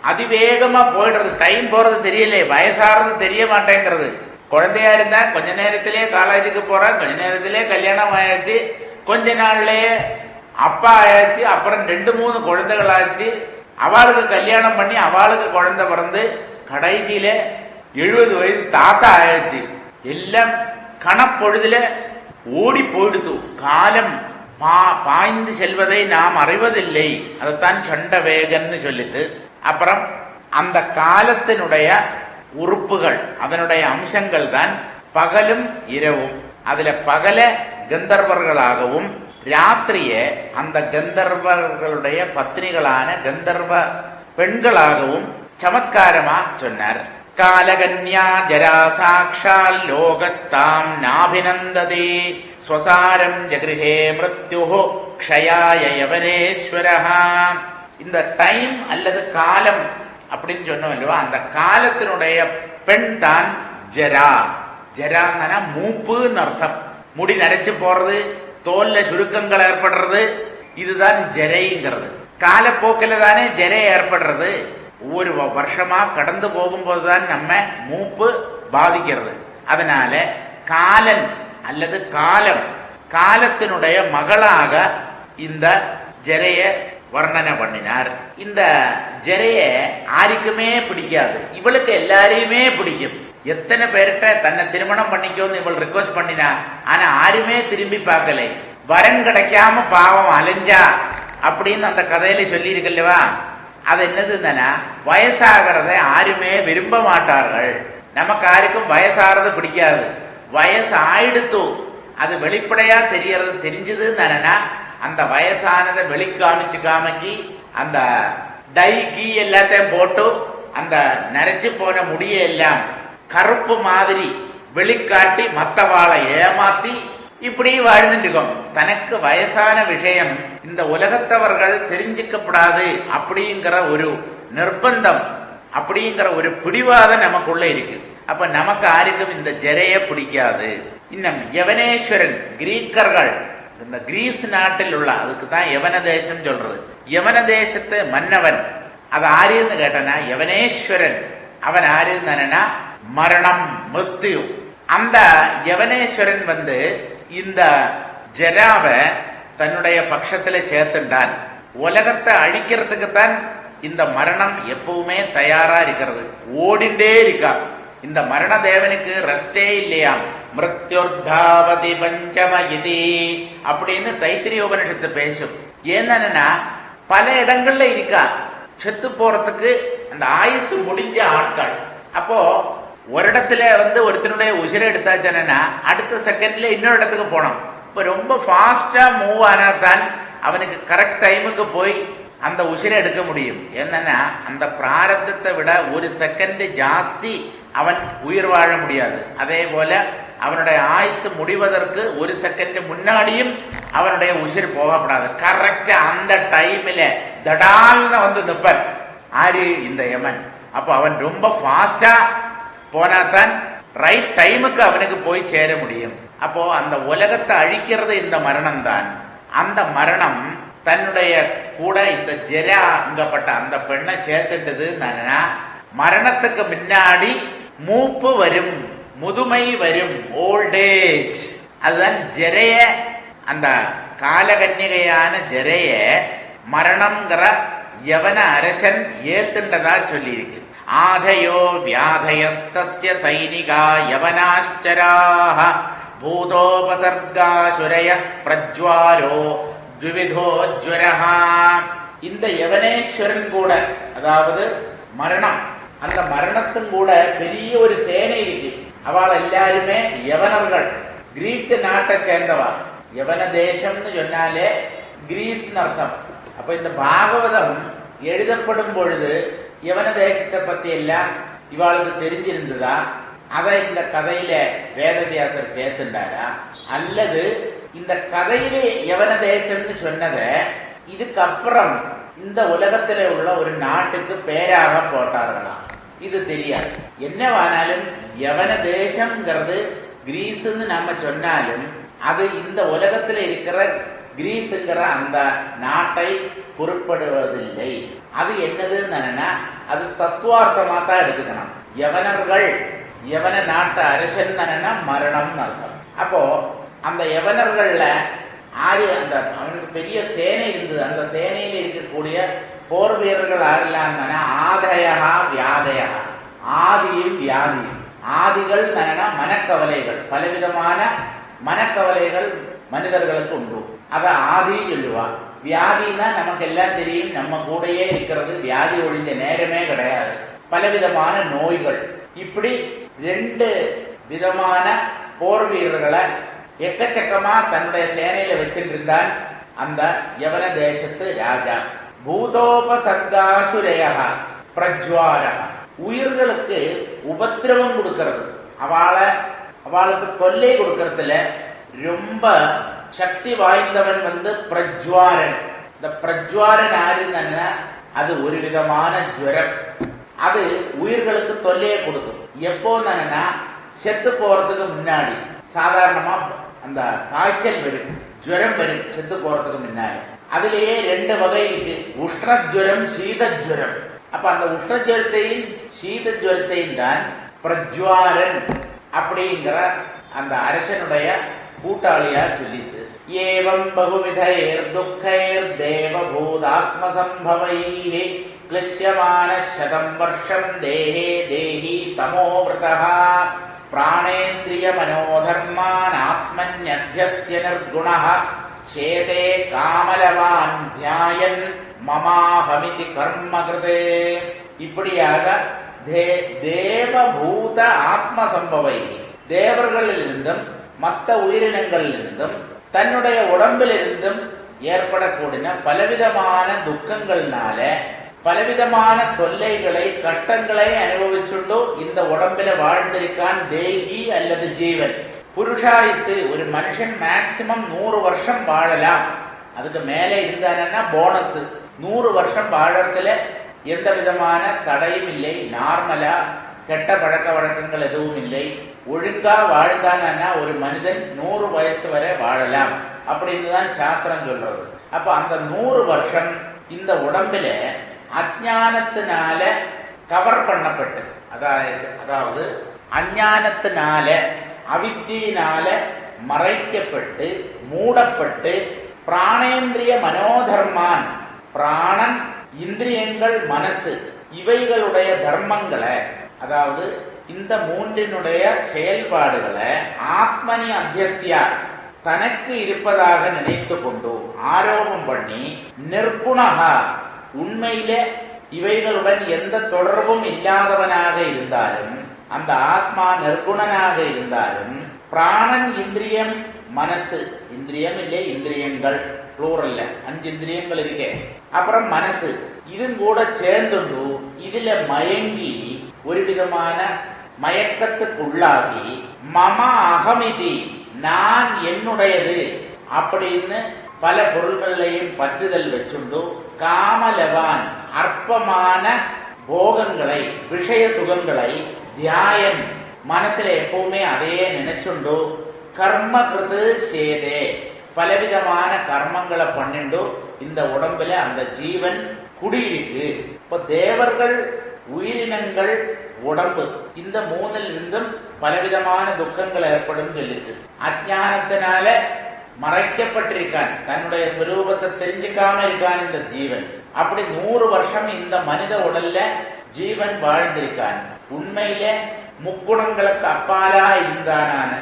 அதிவேகமா போயிடுறது, டைம் போறது தெரியல, வயசாறது தெரிய மாட்டேங்கிறது. குழந்தையா இருந்தா கொஞ்ச நேரத்திலே காலேஜுக்கு போறான், கொஞ்ச நேரத்திலே கல்யாணம் ஆயாச்சு, கொஞ்ச நாள்லயே அப்பா ஆயாச்சு, அப்புறம் 2-3 குழந்தைகள் ஆச்சு, அவளுக்கு கல்யாணம் பண்ணி அவளுக்கு குழந்தை பிறந்து கடைசியில 70 வயசு தாத்தா ஆயாச்சு. எல்லாம் கணப்பொழுதுல ஓடி போயிடுது. காலம் பாய்ந்து செல்வதை நாம் அறிவதில்லை. அதைத்தான் சண்டவேகன்னு சொல்லிட்டு, அப்புறம் அந்த காலத்தினுடைய உறுப்புகள், அதனுடைய அம்சங்கள் தான் பகலும் இரவும். அதுல பகல கந்தர்வர்களாகவும் ராத்திரிய அந்த கந்தர்வர்களுடைய பத்னிகளான கந்தர்வ பெண்களாகவும் சமத்காரமா சொன்னார். காலகன்யா ஜரா சாக்ஷால் லோகஸ்தாம் நாபிநந்ததே ஸ்வசாரம் ஜகிருஹே மிருத்யுஹு க்ஷயாய யவனேஸ்வரஹ. இந்த டைம் அல்லது காலம் அப்படின்னு சொன்னோம் இல்லவா, அந்த காலத்தினுடைய பெண் தான் ஜரா. ஜரான்னா மூப்புன்னு அர்த்தம். முடி நரைச்சு போறது, தோல்ல சுருக்கங்கள் ஏற்படுறது, இதுதான் ஜரைங்கிறது. காலப்போக்கில தானே ஜரை ஏற்படுறது. ஒவ்வொரு வருஷமா கடந்து போகும்போதுதான் நம்ம மூப்பு பாதிக்கிறது. அதனால காலன் அல்லது காலம், காலத்தினுடைய மகளாக இந்த ஜரைய வர்ணனை பண்ணினார். இந்த ஜரைய யாருக்குமே பிடிக்காது, இவளுக்கு எல்லாரையுமே பிடிக்கும். எத்தனை பேர்கிட்ட தன்னை திருமணம் பண்ணிக்கோன்னு இவள் ரிக்வஸ்ட் பண்ணினா, ஆனா யாருமே திரும்பி பார்க்கல. வரன் கிடைக்காம பாவம் அலைஞ்சா அப்படின்னு அந்த கதையில சொல்லி இருக்குல்லவா. அது என்னதுன்னா, வயசாகிறத யாருமே விரும்ப மாட்டார்கள். நமக்கு யாருக்கும் வயசாகிறது பிடிக்காது. வயசு ஆயிடுத்து, அது வெளிப்படையா தெரியறது தெரிஞ்சதுன்னா அந்த வயசானதை வெளிக்காமிச்சு காமிக்கி அந்த டை கீ எல்லாத்தையும் போட்டு அந்த நரைச்சு போன முடிய எல்லாம் கருப்பு மாதிரி வெளிக்காட்டி மத்தவாளை ஏமாத்தி இப்படி வாழ்ந்துட்டு இருக்கோம். தனக்கு வயசான விஷயம் இந்த உலகத்தவர்கள் தெரிஞ்சுக்கப்படாது அப்படிங்கிற ஒரு நிர்பந்தம், அப்படிங்கிற ஒரு பிடிவாதம் நமக்குள்ள இருக்கு. அப்ப நமக்கு யாருக்கும் இந்த ஜரைய பிடிக்காது. இன்னும் யவனேஸ்வரன், கிரீக்கர்கள், இந்த கிரீஸ் நாட்டில் உள்ள, அதுக்கு தான் யவன தேசம் சொல்றது. யவன தேசத்து மன்னவன் அது ஆறுன்னு கேட்டனா யவனேஸ்வரன். அவன் ஆறுன்னா மரணம், மிருத்யு. அந்த யவனேஸ்வரன் இந்த ஜராவை தன்னுடைய பட்சத்துல சேர்த்துட்டான். உலகத்தை அழிக்கிறதுக்குத்தான் இந்த மரணம் எப்பவுமே தயாரா இருக்கிறது, ஓடிண்டே இருக்கா. இந்த மரண தேவனுக்கு ரெஸ்டே இல்லையாம். மிருத்யுர்தாவதி பஞ்சமயிதி அப்படின்னு தைத்திரிய உபனிஷத்து பேசும். ஏன்னா பல இடங்கள்ல இருக்கா செத்து போறதுக்கு அந்த ஆயுசு முடிஞ்ச ஆட்கள். அப்போ ஒரு இடத்துல ஒருத்தனுடைய உசிரை எடுத்தாச்சுன்னா அடுத்த செகண்ட்ல இன்னொரு இடத்துக்கு போனோம். இப்ப ரொம்ப ஃபாஸ்டா மூவ் ஆனா தான் அவனுக்கு கரெக்ட் டைமுக்கு போய் அந்த உசிரை எடுக்க முடியும். என்னன்னா அந்த பிராரத்தத்தை விட ஒரு செகண்ட் ஜாஸ்தி அவன் உயிர் வாழ முடியாது. அதே போல அவனுடைய ஆயுசு முடிவதற்கு ஒரு செகண்ட் முன்னாடியும் அவனுடைய உயிர் போகப்படாது. கரெக்டா அந்த டைம்ல தடால்னு நிப்பன் ஆறு இந்த யமன். அப்ப அவன் ரொம்ப ஃபாஸ்டா போனாதான் ரைட் டைமுக்கு அவனுக்கு போய் சேர முடியும். அப்போ அந்த உலகத்தை அழிக்கிறது இந்த மரணம் தான். அந்த மரணம் தன்னுடைய கூட இந்த ஜராங்கப்பட்ட அந்த பெண்ணை சேர்த்துட்டது. மரணத்துக்கு முன்னாடி மூப்பு வரும், முதுமை வரும், ஓல்ட் ஏஜ். அதுதான் ஜரைய, அந்த காலகன்னிகையான ஜரைய மரணம்ங்கிற யவன அரசன் ஏத்துண்டதா சொல்லி இருக்கு. ஆதயோ வியாதயஸ்தஸ்ய சைனிகா யவனாச்சராஹ பூதோபசர்காசுரய பிரஜ்வாலோ த்விவிதோஜ்வரஹ. இந்த யவனேஸ்வரன் கூட, அதாவது மரணம், அந்த மரணத்தும் கூட பெரிய ஒரு சேனை இருக்கு. அவள் எல்லாருமே யவனர்கள், கிரீக்கு நாட்டை சேர்ந்தவா. யவன தேசம்னு சொன்னாலே கிரீஸ் அர்த்தம். அப்ப இந்த பாகவதம் எழுதப்படும் பொழுது யவன தேசத்தை பத்தி எல்லாம் இவாளுக்கு தெரிஞ்சிருந்ததா? அதை இந்த கதையில வேதவியாசர் சேர்த்துண்டாரா? அல்லது இந்த கதையிலே யவன தேசம்னு சொன்னத இதுக்கப்புறம் இந்த உலகத்துல உள்ள ஒரு நாட்டுக்கு பேராக போட்டார்களா? இது தெரியாது. என்னவானாலும் யவன தேசம்ங்கிறது கிரீஸ்ன்னு நம்ம சொன்னாலும் அது இந்த உலகத்துல இருக்கிற கிரீஸுங்கிற அந்த நாட்டை பொருட்படுவதில்லை. அது என்னதுன்னு அது தத்துவார்த்தமா தான் எடுத்துக்கணும். யவனர்கள், யவன நாட்டு அரசன் மரணம் அர்த்தம். அப்போ அந்த யவனர்கள்ல ஆறு, அந்த அவனுக்கு பெரிய சேனை இருந்தது. அந்த சேனையில் இருக்கக்கூடிய போர் வீரர்கள் யாரெல்லாம் ஆதயா வியாதயா, ஆதியும் வியாதியும். ஆதிகள் மனக்கவலைகள், பலவிதமான மனக்கவலைகள் மனிதர்களுக்கு உண்டு. அத ஆதி சொல்லுவா. வியாதினா நமக்கு எல்லாம் தெரியும், நம்ம கூடயே இருக்கிறது. வியாதி ஒழிஞ்ச நேரமே கிடையாது. பலவிதமான நோய்கள். இப்படி ரெண்டு விதமான போர் வீரர்களை எக்கச்சக்கமா தன்னுடைய சேனையில வச்சுட்டு இருந்தான் அந்த யவன தேசத்து ராஜா. பூதோபசர்காசுரய பிரஜ்வாரக, உயிர்களுக்கு உபத்திரவம் கொடுக்கிறது, அவளுக்கு தொல்லை கொடுக்கறதுல ரொம்ப சக்தி வாய்ந்தவன் பிரஜ்வாரன். இந்த பிரஜ்வாரன் ஆறுன்னா அது ஒரு விதமான ஜுரம். அது உயிர்களுக்கு தொல்லையை கொடுக்கும். எப்போ செத்து போறதுக்கு முன்னாடி சாதாரணமா அந்த காய்ச்சல் வரும், ஜுரம் வரும் செத்து போறதுக்கு முன்னாடி. அதுலயே ரெண்டு வகை இருக்கு, உஷ்ணஜுரம், சீதஜுரம். அப்ப அந்த உஷ்ணஜுரத்தையும் சீதஜுரத்தையும் தான் பிரஜ்வாரன் அப்படிங்கிற அந்த அரசனுடைய கூட்டாளியா சொல்லிது. ஏவம் பகுவிதைர் துக்கைர் தேவபூதாத்ம சம்பவைஹி கிளிஷ்யமான சதம் வருஷம் தேஹே தேஹி தமோவ்ரதஹ பிராணேந்திரிய மனோதர்மான் ஆத்மன்யத்யஸ்ய நிர்குணஹ சேதே காமலவான் தியாயன் மமாஹமிதி கர்மகிருதே. இப்படியாக தேவபூத ஆத்ம சம்பவை, தேவர்களிலிருந்தும் மற்ற உயிரினங்களிலிருந்தும் தன்னுடைய உடம்பிலிருந்தும் ஏற்படக்கூடிய பலவிதமான துக்கங்கள்னால பலவிதமான தொல்லைகளை கஷ்டங்களை அனுபவிச்சுண்டு இந்த உடம்பில வாழ்ந்திருக்கான் தேகி அல்லது ஜீவன். புருஷாயுசு ஒரு மனுஷன் மேக்சிமம் 100 வருஷம் வாழலாம். அதுக்கு மேலே இருந்தானா போனஸ். 100 வருஷம் வாழறதுல எந்த விதமான தடையும் இல்லை. நார்மலா கெட்ட பழக்க வழக்கங்கள் எதுவும் இல்லை. ஒழுங்கா வாழ்ந்தானா ஒரு மனிதன் 100 வயசு வரை வாழலாம் அப்படின்னு தான் சாஸ்திரம் சொல்றது. அப்ப அந்த 100 வருஷம் இந்த உடம்பில அஞ்ஞானத்தினால கவர் பண்ணப்பட்டு, அதாவது அஞ்ஞானத்தினால அவித்தியினால மறைக்கப்பட்டு மூடப்பட்டு பிராணேந்திரிய மனோதர்மான், பிராணன் இந்திரியங்கள் மனசு இவைகளுடைய தர்மங்களை, அதாவது இந்த மூன்றினுடைய செயல்பாடுகளை ஆத்மனி அத்தியஸ்யா தனக்கு இருப்பதாக நினைத்து கொண்டு ஆரோபம் பண்ணி நிர்குணகா உண்மையில இவைகளுடன் எந்த தொடர்பும் இல்லாதவனாக இருந்தாலும், அந்த ஆத்மா நிர்குணனாக இருந்தாலும், பிராணன் இந்திரியம் மனசு, இந்திரியம் இல்லை இந்திரியங்கள் புளூரல்ல 5 இந்திரியங்கள் இருக்கே, அப்புறம் மனசு இது கூட சேர்ந்துண்டு இதுல மயங்கி ஒரு விதமான மயக்கத்துக்குள்ளாகி மம அகமிதி நான் என்னுடையது அப்படின்னு பல பொருள்களையும் பற்றுதல் வச்சுண்டு காமலவான் அற்பமான போகங்களை விஷய சுகங்களை தியாயம் மனசுல எப்பவுமே அதையே நினைச்சுண்டு கர்ம கிருது சேதே பலவிதமான கர்மங்களை பண்ணிண்டு இந்த உடம்புல அந்த ஜீவன் குடியிருக்கு. இப்ப தேவர்கள் உயிரினங்கள் உடம்பு இந்த மூணில் இருந்தும் பலவிதமான துக்கங்கள் ஏற்படும் சொல்லிட்டு அஞ்ஞானத்தினால மறைக்கப்பட்டிருக்கான், தன்னுடைய சுரூபத்தை தெரிஞ்சுக்காம இருக்கான் இந்த ஜீவன். அப்படி 100 வருஷம் இந்த மனித உடல்ல ஜீவன் வாழ்ந்திருக்கான். உண்மையில முக்குணங்களுக்கு அப்பாலா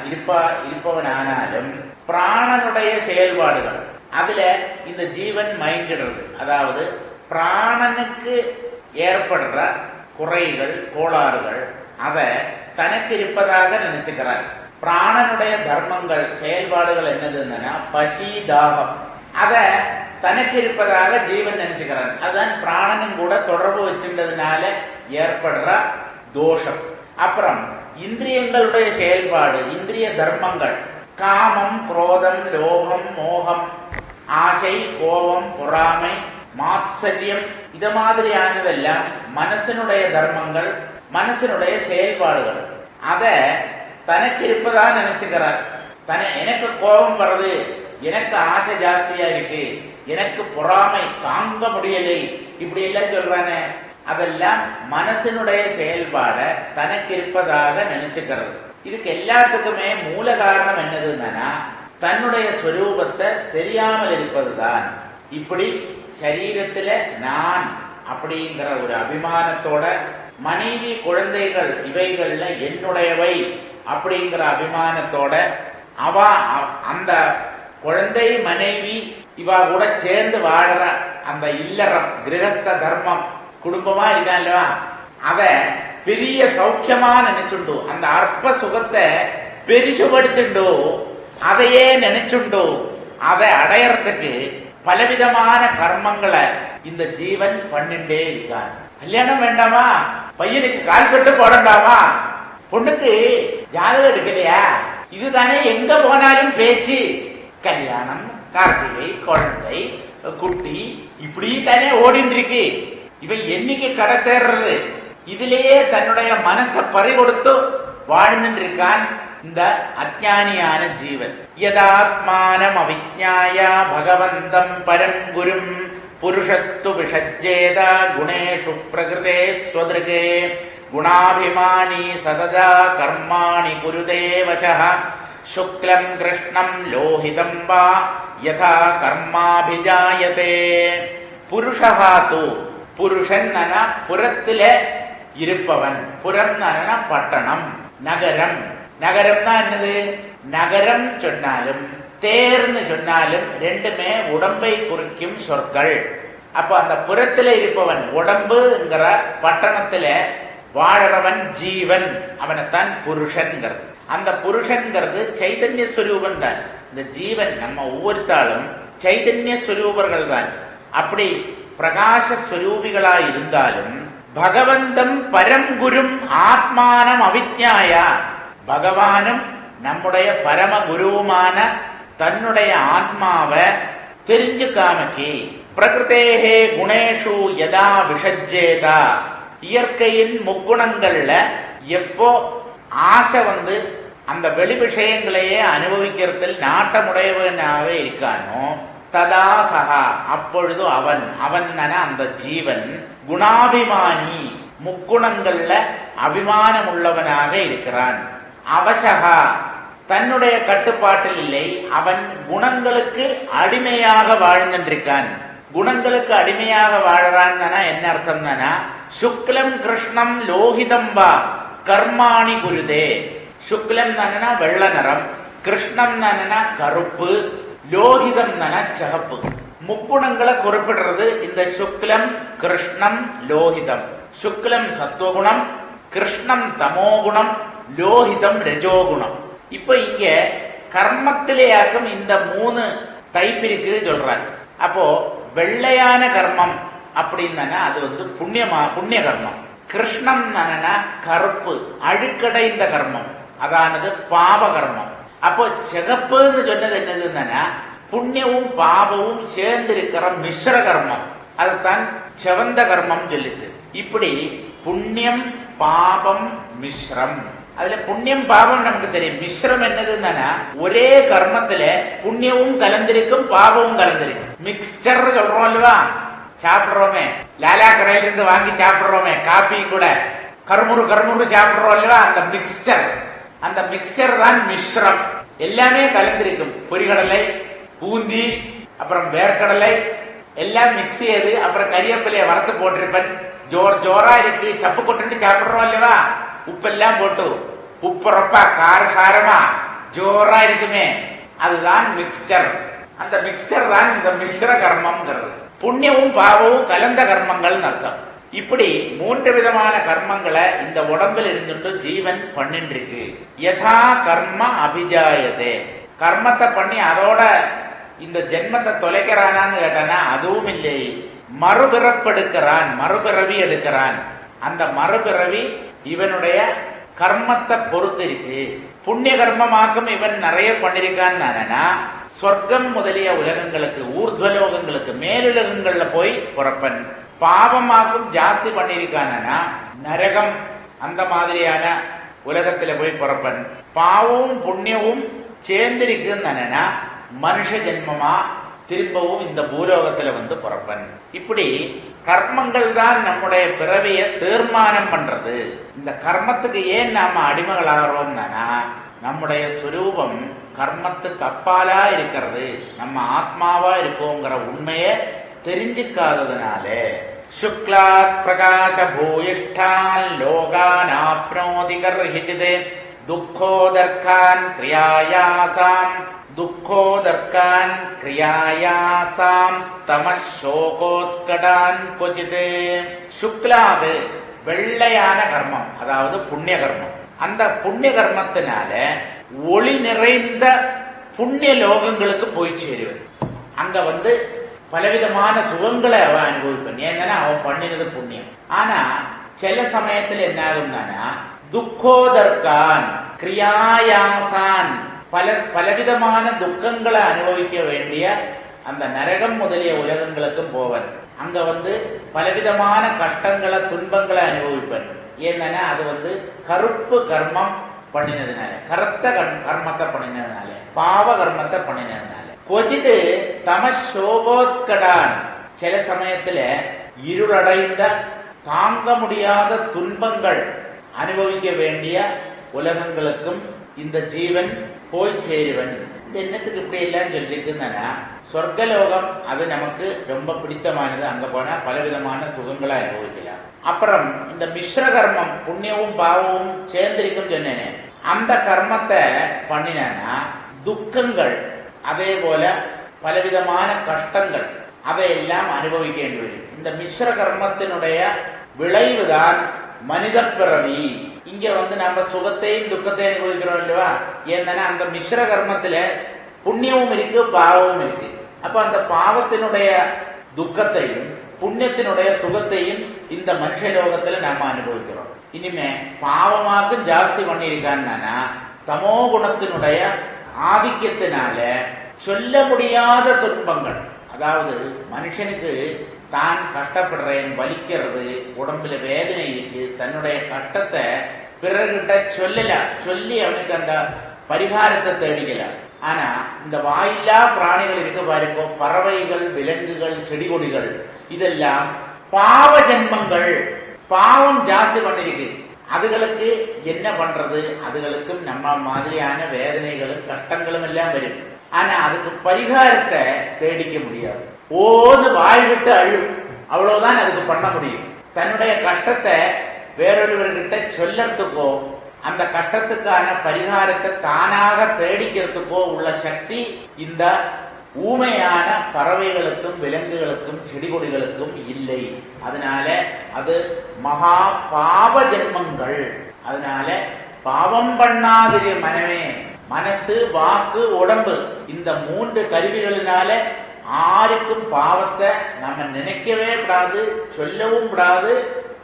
இருப்பவனானாலும் பிராணனுடைய செயல்பாடுகள் அதுல இந்த ஜீவன் மயங்கிடுறது. அதாவது பிராணனுக்கு ஏற்படுற குறைகள் கோளாறுகள் அத தனக்கு இருப்பதாக நினைச்சுக்கிறார். பிராணனுடைய தர்மங்கள் செயல்பாடுகள் என்னதுன்னா பசி தாகம் அத தனக்கு இருப்பதாக ஜீவன் நினைச்சுக்கிறான். அதுதான் பிராணனும் கூட தொடர்பு வச்சுட்டதுனால ஏற்படுற தோஷம். அப்புறம் இந்திரியங்களுடைய செயல்பாடு இந்திரிய தர்மங்கள் காமம் குரோதம் லோகம் மோகம் ஆசை கோபம் பொறாமை மாத்சரியம் இத மாதிரியானதெல்லாம் மனசனுடைய தர்மங்கள் மனசனுடைய செயல்பாடுகள் அத தனக்கு இருப்பதா நினைச்சுக்கிறார். எனக்கு கோபம் வருது, எனக்கு ஆசை ஜாஸ்தியா இருக்கு, எனக்கு பொறாமை தாங்க முடியலை இப்படி எல்லாம் சொல்றானே அதெல்லாம் மனசனுடைய செயல்பாட தனக்கு இருப்பதாக நினைச்சுக்கிறது. இதுக்கு எல்லாத்துக்குமே மூல காரணம் என்னதுன்னா தன்னுடைய ஸ்வரூபத்தை தெரியாமல் இருப்பதுதான். இப்படி சரீரத்துல நான் அப்படிங்கிற ஒரு அபிமானத்தோட மனைவி குழந்தைகள் இவைகள்ல என்னுடையவை அப்படிங்கிற அபிமானத்தோட அவ அந்த குழந்தை மனைவி இவா கூட சேர்ந்து வாழற அந்த இல்லறம் கிரகஸ்த தர்மம் குடும்பமா இருக்கான்லவா அத பெரிய சௌக்கியமா நினைச்சுண்டு அந்த அற்ப சுகத்தை பெரிசுபடுத்திண்டு அதையே நினைச்சுண்டு அதை அடையறதுக்கு பலவிதமான கர்மங்களை இந்த ஜீவன் பண்ணிண்டே இருக்கான். கல்யாணம் வேண்டாமா, பையனுக்கு கால்பட்டு போடண்டாமா, பொண்ணுக்கு ஜாதகம் எடுக்கலையா, இதுதானே எங்க போனாலும் பேச்சு. கல்யாணம் கார்த்திகை குழந்தை குட்டி இப்படி தானே ஓடிட்டு இருக்கு. இவன் என்னைக்கு கடை தேர்றது இதுலயே தன்னுடைய மனசை பறிகொடுத்து வாழ்ந்துட்டு இருக்கான் இந்த அஞ்ஞானியான ஜீவன். யதாத்மானம் அவிஜ்ஞாய பகவந்தம் பரம் குரும் புருஷஸ்து விஷஜ்ஜேத குணேஷு பிரகிருதே ஸ்வத்ருகே குணாபிமானி சததா கர்மாணி குருதே வசஹ சுக்லம் கிருஷ்ணம் லோஹிதம் வா யதா கர்மாபிஜாயதே. புருஷஹா து புருஷன் புறத்திலே இருப்பவன், புறம் பட்டணம் நகரம். நகரம் தான் என்னது, நகரம் சொன்னாலும் தேர்ன்னு சொன்னாலும் ரெண்டுமே உடம்பை குறிக்கும் சொற்கள். அப்ப அந்த புறத்துல இருப்பவன் உடம்புங்கிற பட்டணத்துல வாழறவன் ஜீவன், அவனைத்தான் புருஷன்கிறது. அந்த புருஷன்கிறது சைதன்ய ஸ்வரூபன் தான். இந்த ஜீவன் நம்ம ஒவ்வொருத்தாலும் சைதன்ய ஸ்வரூபர்கள் தான். அப்படி பிரகாச ஸ்வரூபிகளா இருந்தாலும் பகவந்தம் பரங்குரும் ஆத்மானம் அவிஜ்ஞாய, பகவானும் நம்முடைய பரம குருவுமான தன்னுடைய ஆத்மாவை தெரிஞ்சுக்காமக்கி பிரகிருதேஹே குணேஷு யதா விஷஜ்ஜேதா, இயற்கையின் முக்குணங்கள்ல எப்போ ஆசை வந்து அந்த வெளி விஷயங்களையே அனுபவிக்கிறதில் நாட்டமுடையவனாக இருக்கானோ ததா சகா, அப்பொழுது அவன் அந்த ஜீவன் குணாபிமானி, முக்குணங்கள்ல அபிமானம் உள்ளவனாக இருக்கிறான். அவசகா, தன்னுடைய கட்டுப்பாட்டில் இல்லை, அவன் குணங்களுக்கு அடிமையாக வாழ்ந்திருக்கான். குணங்களுக்கு அடிமையாக வாழறான் என்ன அர்த்தம்? சுக்லம் கிருஷ்ணம் லோகிதம் வா கர்மாணி குருதே. சுக்லம் தானனா வெள்ள நிறம், கிருஷ்ணம் தானனா கருப்பு, லோகிதம் தான சிகப்பு. முக்குணங்களை குறிப்பிடுறது இந்த சுக்லம் கிருஷ்ணம் லோகிதம். சுக்லம் சத்துவகுணம், கிருஷ்ணம் தமோகுணம், லோகிதம் ரஜோகுணம். இப்ப இங்க கர்மத்திலேயாக்கும் இந்த 3 டைப் இருக்குது சொல்றாங்க. அப்போ வெள்ளையான கர்மம் அப்படின்னா அது வந்து புண்ணிய கர்மம். கிருஷ்ணம் கருப்பு அழுக்கடைந்த கர்மம், அதானது பாவ கர்மம். அப்போ சிகப்புன்னு சொன்னது என்னதுன்னா புண்ணியமும் பாவமும் சேர்ந்திருக்கிற மிஸ்ர கர்மம், அதுதான் செவந்த கர்மம் சொல்லிது. இப்படி புண்ணியம் பாவம் மிஸ்ரம். அதுல புண்ணியம் பாவம் நமக்கு தெரியும். மிஸ்ரம் என்னதுன்னா ஒரே கர்மத்துல புண்ணியமும் கலந்திருக்கும் பாவமும் கலந்திருக்கும். மிக்சர் சொல்றோம் இல்லவா, சாப்பிடுறோமே, லாலா கடையில இருந்து வாங்கி சாப்பிடுறோமே, காப்பி கூட கருமுறு சாப்பிடுறோம் இல்லவா, அந்த மிக்சர் தான் மிஸ்ரம். எல்லாமே கலந்திருக்கும். பொரிகடலை, பூந்தி, அப்புறம் வேர்க்கடலை எல்லாம் மிக்ஸ் செய்து, அப்புறம் கரியப்பிள்ளைய வறுத்து போட்டிருப்பேன். ஜோரா இருக்கு, சப்பு கொட்டு சாப்பிடுறோம் இல்லவா, உப்பெல்லாம் போட்டு உப்புறப்பா காரசாரமா ஜோரா இருக்குமே, அதுதான் மிக்சர். அந்த மிக்சர் தான் இந்த மிஸ்ர கர்மம்ங்கிறது. புண்ணியமும் பாவமும் கலந்த கர்மங்கள் அர்த்தம். இப்படி 3 விதமான கர்மங்களை இந்த உடம்பில் இருந்துட்டு ஜீவன் பண்ணிட்டு இருக்கு. யதா கர்ம அபிஜாயதே, கர்மத்தை பண்ணி அதோட இந்த ஜென்மத்தை தொலைக்கிறானான்னு கேட்டானா அதுவும் இல்லை. மறுபிறப்பெடுக்கிறான், மறுபிறவி எடுக்கிறான். அந்த மறுபிறவி இவனுடைய கர்மத்தை பொறுத்து இருக்கு. புண்ணிய கர்மமாக்கும் இவன் நிறைய பண்ணிருக்கான்னா சொர்க்கம் முதலிய உலகங்களுக்கு, ஊர்துவலோகங்களுக்கு, மேலுலகங்கள்ல போய் பிறப்பன். பாவமாக்கும் ஜாஸ்தி பண்ணிருக்கானா நரகம் அந்த மாதிரியான உலகத்துல போய் பிறப்பன். பாவமும் புண்ணியமும் சேர்ந்திருக்குன்னா மனுஷ ஜென்மமா திரும்பவும் இந்த பூலோகத்துல வந்து பிறப்பன். இப்படி கர்மங்கள் தான் நம்முடைய பிறவியை தீர்மானம் பண்றது. இந்த கர்மத்துக்கு ஏன் நாம அடிமைகளாகிறோம்னா நம்முடைய சுரூபம் கர்மத்துக்கு அப்பாலா இருக்கிறது, நம்ம ஆத்மாவா இருக்கோங்கிற உண்மையை தெரிஞ்சுக்காததுனால. சுக்லாத் பிரகாச பூயிஷ்டான் லோகான் ஆப்னோதி கர்ஹிதிதே துக்கோதர்கான் கிரியாயாசாம் துக்கோதர்கான் கிரியாயாசாம் ஸ்தமசோகோத்கடான் கொச்சிதே. சுக்லாது வெள்ளையான கர்மம், அதாவது புண்ணிய கர்மம். அந்த புண்ணிய கர்மத்தினால ஒளி நிறைந்த புண்ணிய லோகங்களுக்கு போய் சேருவது. அங்க வந்து பலவிதமான சுகங்களை அவன் அனுபவிப்பான். ஏன்னா அவன் பண்ணினது புண்ணியம். ஆனா சில சமயத்தில் என்ன ஆகும்னா துக்கோதர்கான் கிரியாயாசான், பலவிதமான துக்கங்களை அனுபவிக்க வேண்டிய அந்த நரகம் முதலிய உலகங்களுக்கும் போவன். அங்க வந்து பலவிதமான கஷ்டங்களை துன்பங்களை அனுபவிப்பன். ஏன்னா அது வந்து கருப்பு கர்மம் பண்ணினதுனால, கருத்த கர்மத்தை பண்ணினதுனால, பாவ கர்மத்தை பண்ணினதுனால. கொஜிது தமசோகோத்கடான், சில சமயத்துல இருளடைந்த தாங்க முடியாத துன்பங்கள் அனுபவிக்க வேண்டிய உலகங்களுக்கும் இந்த ஜீவன் போய் சேருவன். என்னத்துக்கு இப்படி எல்லாம் சொல்லிருக்குன்னா சொர்க்கலோகம் அது நமக்கு ரொம்ப பிடித்தமானது. அங்க போனா பலவிதமான சுகங்களை அனுபவிக்கலாம். அப்புறம் இந்த மிஸ்ர கர்மம் புண்ணியமும் பாவமும் சேர்ந்திருக்கும் சொன்னேனே, அந்த கர்மத்தை பண்ணினா துக்கங்கள், அதே போல பலவிதமான கஷ்டங்கள் அதையெல்லாம் அனுபவிக்க வரும். இந்த மிஸ்ர கர்மத்தினுடைய விளைவுதான் மனித பிறவி. இங்க வந்து நம்ம சுகத்தையும் துக்கத்தையும் அனுபவிக்கிறோம் இல்லவா? ஏன்னா அந்த மிஸ்ர கர்மத்துல புண்ணியமும் இருக்கு பாவமும் இருக்கு. அப்ப அந்த பாவத்தினுடைய துக்கத்தையும் புண்ணியத்தினுடைய சுகத்தையும் இந்த மனுஷ லோகத்துல நாம அனுபவிக்கிறோம். இனிமே பாவமாக்கும் ஜாஸ்தி பண்ணியிருக்கான்னா தமோ குணத்தினுடைய ஆதிக்கத்தினால சொல்ல முடியாத துன்பங்கள், அதாவது மனுஷனுக்கு தான் கஷ்டப்படுறேன், வலிக்கிறது, உடம்புல வேதனை இருக்கு, தன்னுடைய கஷ்டத்தை பிறர்கிட்ட சொல்லலாம், சொல்லி அவனுக்கு அந்த பரிகாரத்தை தேடிக்கலாம். ஆனா இந்த வாயில்லா பிராணிகள் இருக்கு பாருங்க, பறவைகள், விலங்குகள், செடி கொடிகள், இதெல்லாம் பாவ ஜென்மங்கள், பாவம் ஜாஸ்தி பண்ணிருக்கு. அதுகளுக்கு என்ன பண்றது? அதுகளுக்கும் நம்ம மாதிரியான வேதனைகளும் கஷ்டங்களும் எல்லாம் வரும். ஆனா அதுக்கு பரிகாரத்தை தேடிக்க முடியாது. ஓன்னு வாய் விட்டு அழு, அவ்வளவுதான் அதுக்கு பண்ண முடியும். தன்னுடைய கஷ்டத்தை வேறொருவர்கிட்ட சொல்லறதுக்கோ அந்த கஷ்டத்துக்கான பரிகாரத்தை தானாக தேடிக்கிறதுக்கோ உள்ள சக்தி இந்த ஊமையான பறவைகளுக்கும் விலங்குகளுக்கும் செடி கொடிகளுக்கும் இல்லை. அதனால அது மகா பாவ ஜென்மங்கள். அதனால பாவம் பண்ணாதிரு மனமே, மனசு, வாக்கு, உடம்பு, இந்த 3 கருவிகளினால யாருக்கும் பாவத்தை நாம நினைக்கவே கூடாது, சொல்லவும் கூடாது,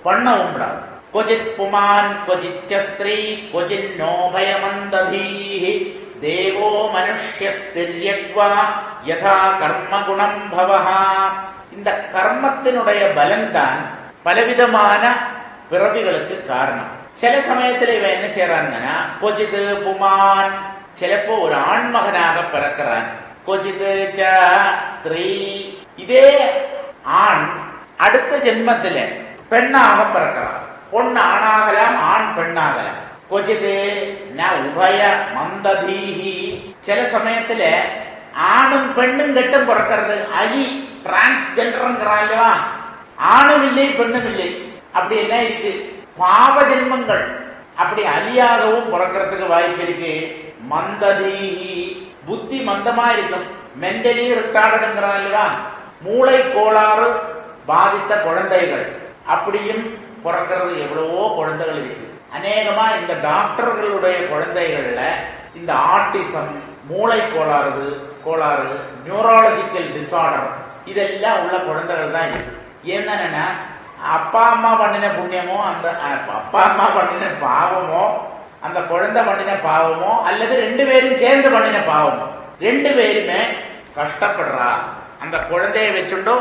பண்ணவும் கூடாது. கொஜித் புமான் கொஜித் ஸ்திரீ கொஜித் நோபயமந்ததீஹி தேவோ மனுஷ்யஸ்திரியக்வா யதா கர்ம குணம் பவஹா. இந்த கர்மத்தினுடைய பலன்தான் பலவிதமான பிறவிகளுக்கு காரணம். சில சமயத்துல இவன் என்ன செய்யறான்னா கொஜிது புமான், சிலப்போ ஒரு ஆண்மகனாக பிறக்கிறான். கொஜிது ஸ்திரீ, இதே ஆண் அடுத்த ஜென்மத்தில பெண்ணாக பிறக்கிறான். பொண்ணு ஆணாகலாம், ஆண் பெண்ணாகலாம். கொஜிது ந உபய மந்ததீஹி, சில சமயத்துல ஆணும் பெண்ணும் கெட்டும் பிறக்கிறது. அலி டிரான்ஸ்ஜெண்டர்ங்கிறான்லவா, ஆணும் இல்லை பெண்ணும் இல்லை, அப்படி என்ன இருக்கு. பாவ ஜென்மங்கள் அப்படி அலியாகவும் பிறக்கிறதுக்கு வாய்ப்பு இருக்கு. மந்ததீஹி, புத்தி மந்தமா இருக்கும். மென்டலி ரிட்டார்டுங்கிறான்லவா, மூளை கோளாறு பாதித்த குழந்தைகள், அப்படியும் பிறக்கிறது எவ்வளவோ குழந்தைகள் இருக்கு. அநேகமா இந்த டாக்டர்களுடைய குழந்தைகள்ல இந்த ஆட்டிசம், மூளை கோளாறு, நியூராலஜிக்கல் டிசார்டர், இதெல்லாம் உள்ள குழந்தைகள் தான் இருக்கு. ஏன்னா அப்பா அம்மா பண்ணின புண்ணியமோ, அந்த அப்பா அம்மா பண்ணின பாவமோ, அந்த குழந்தை பண்ணின பாவமோ, அல்லது 2 பேரும் சேர்ந்து பண்ணின பாவமோ, 2 பேருமே கஷ்டப்படுறா. அந்த குழந்தைய வச்சுட்டோ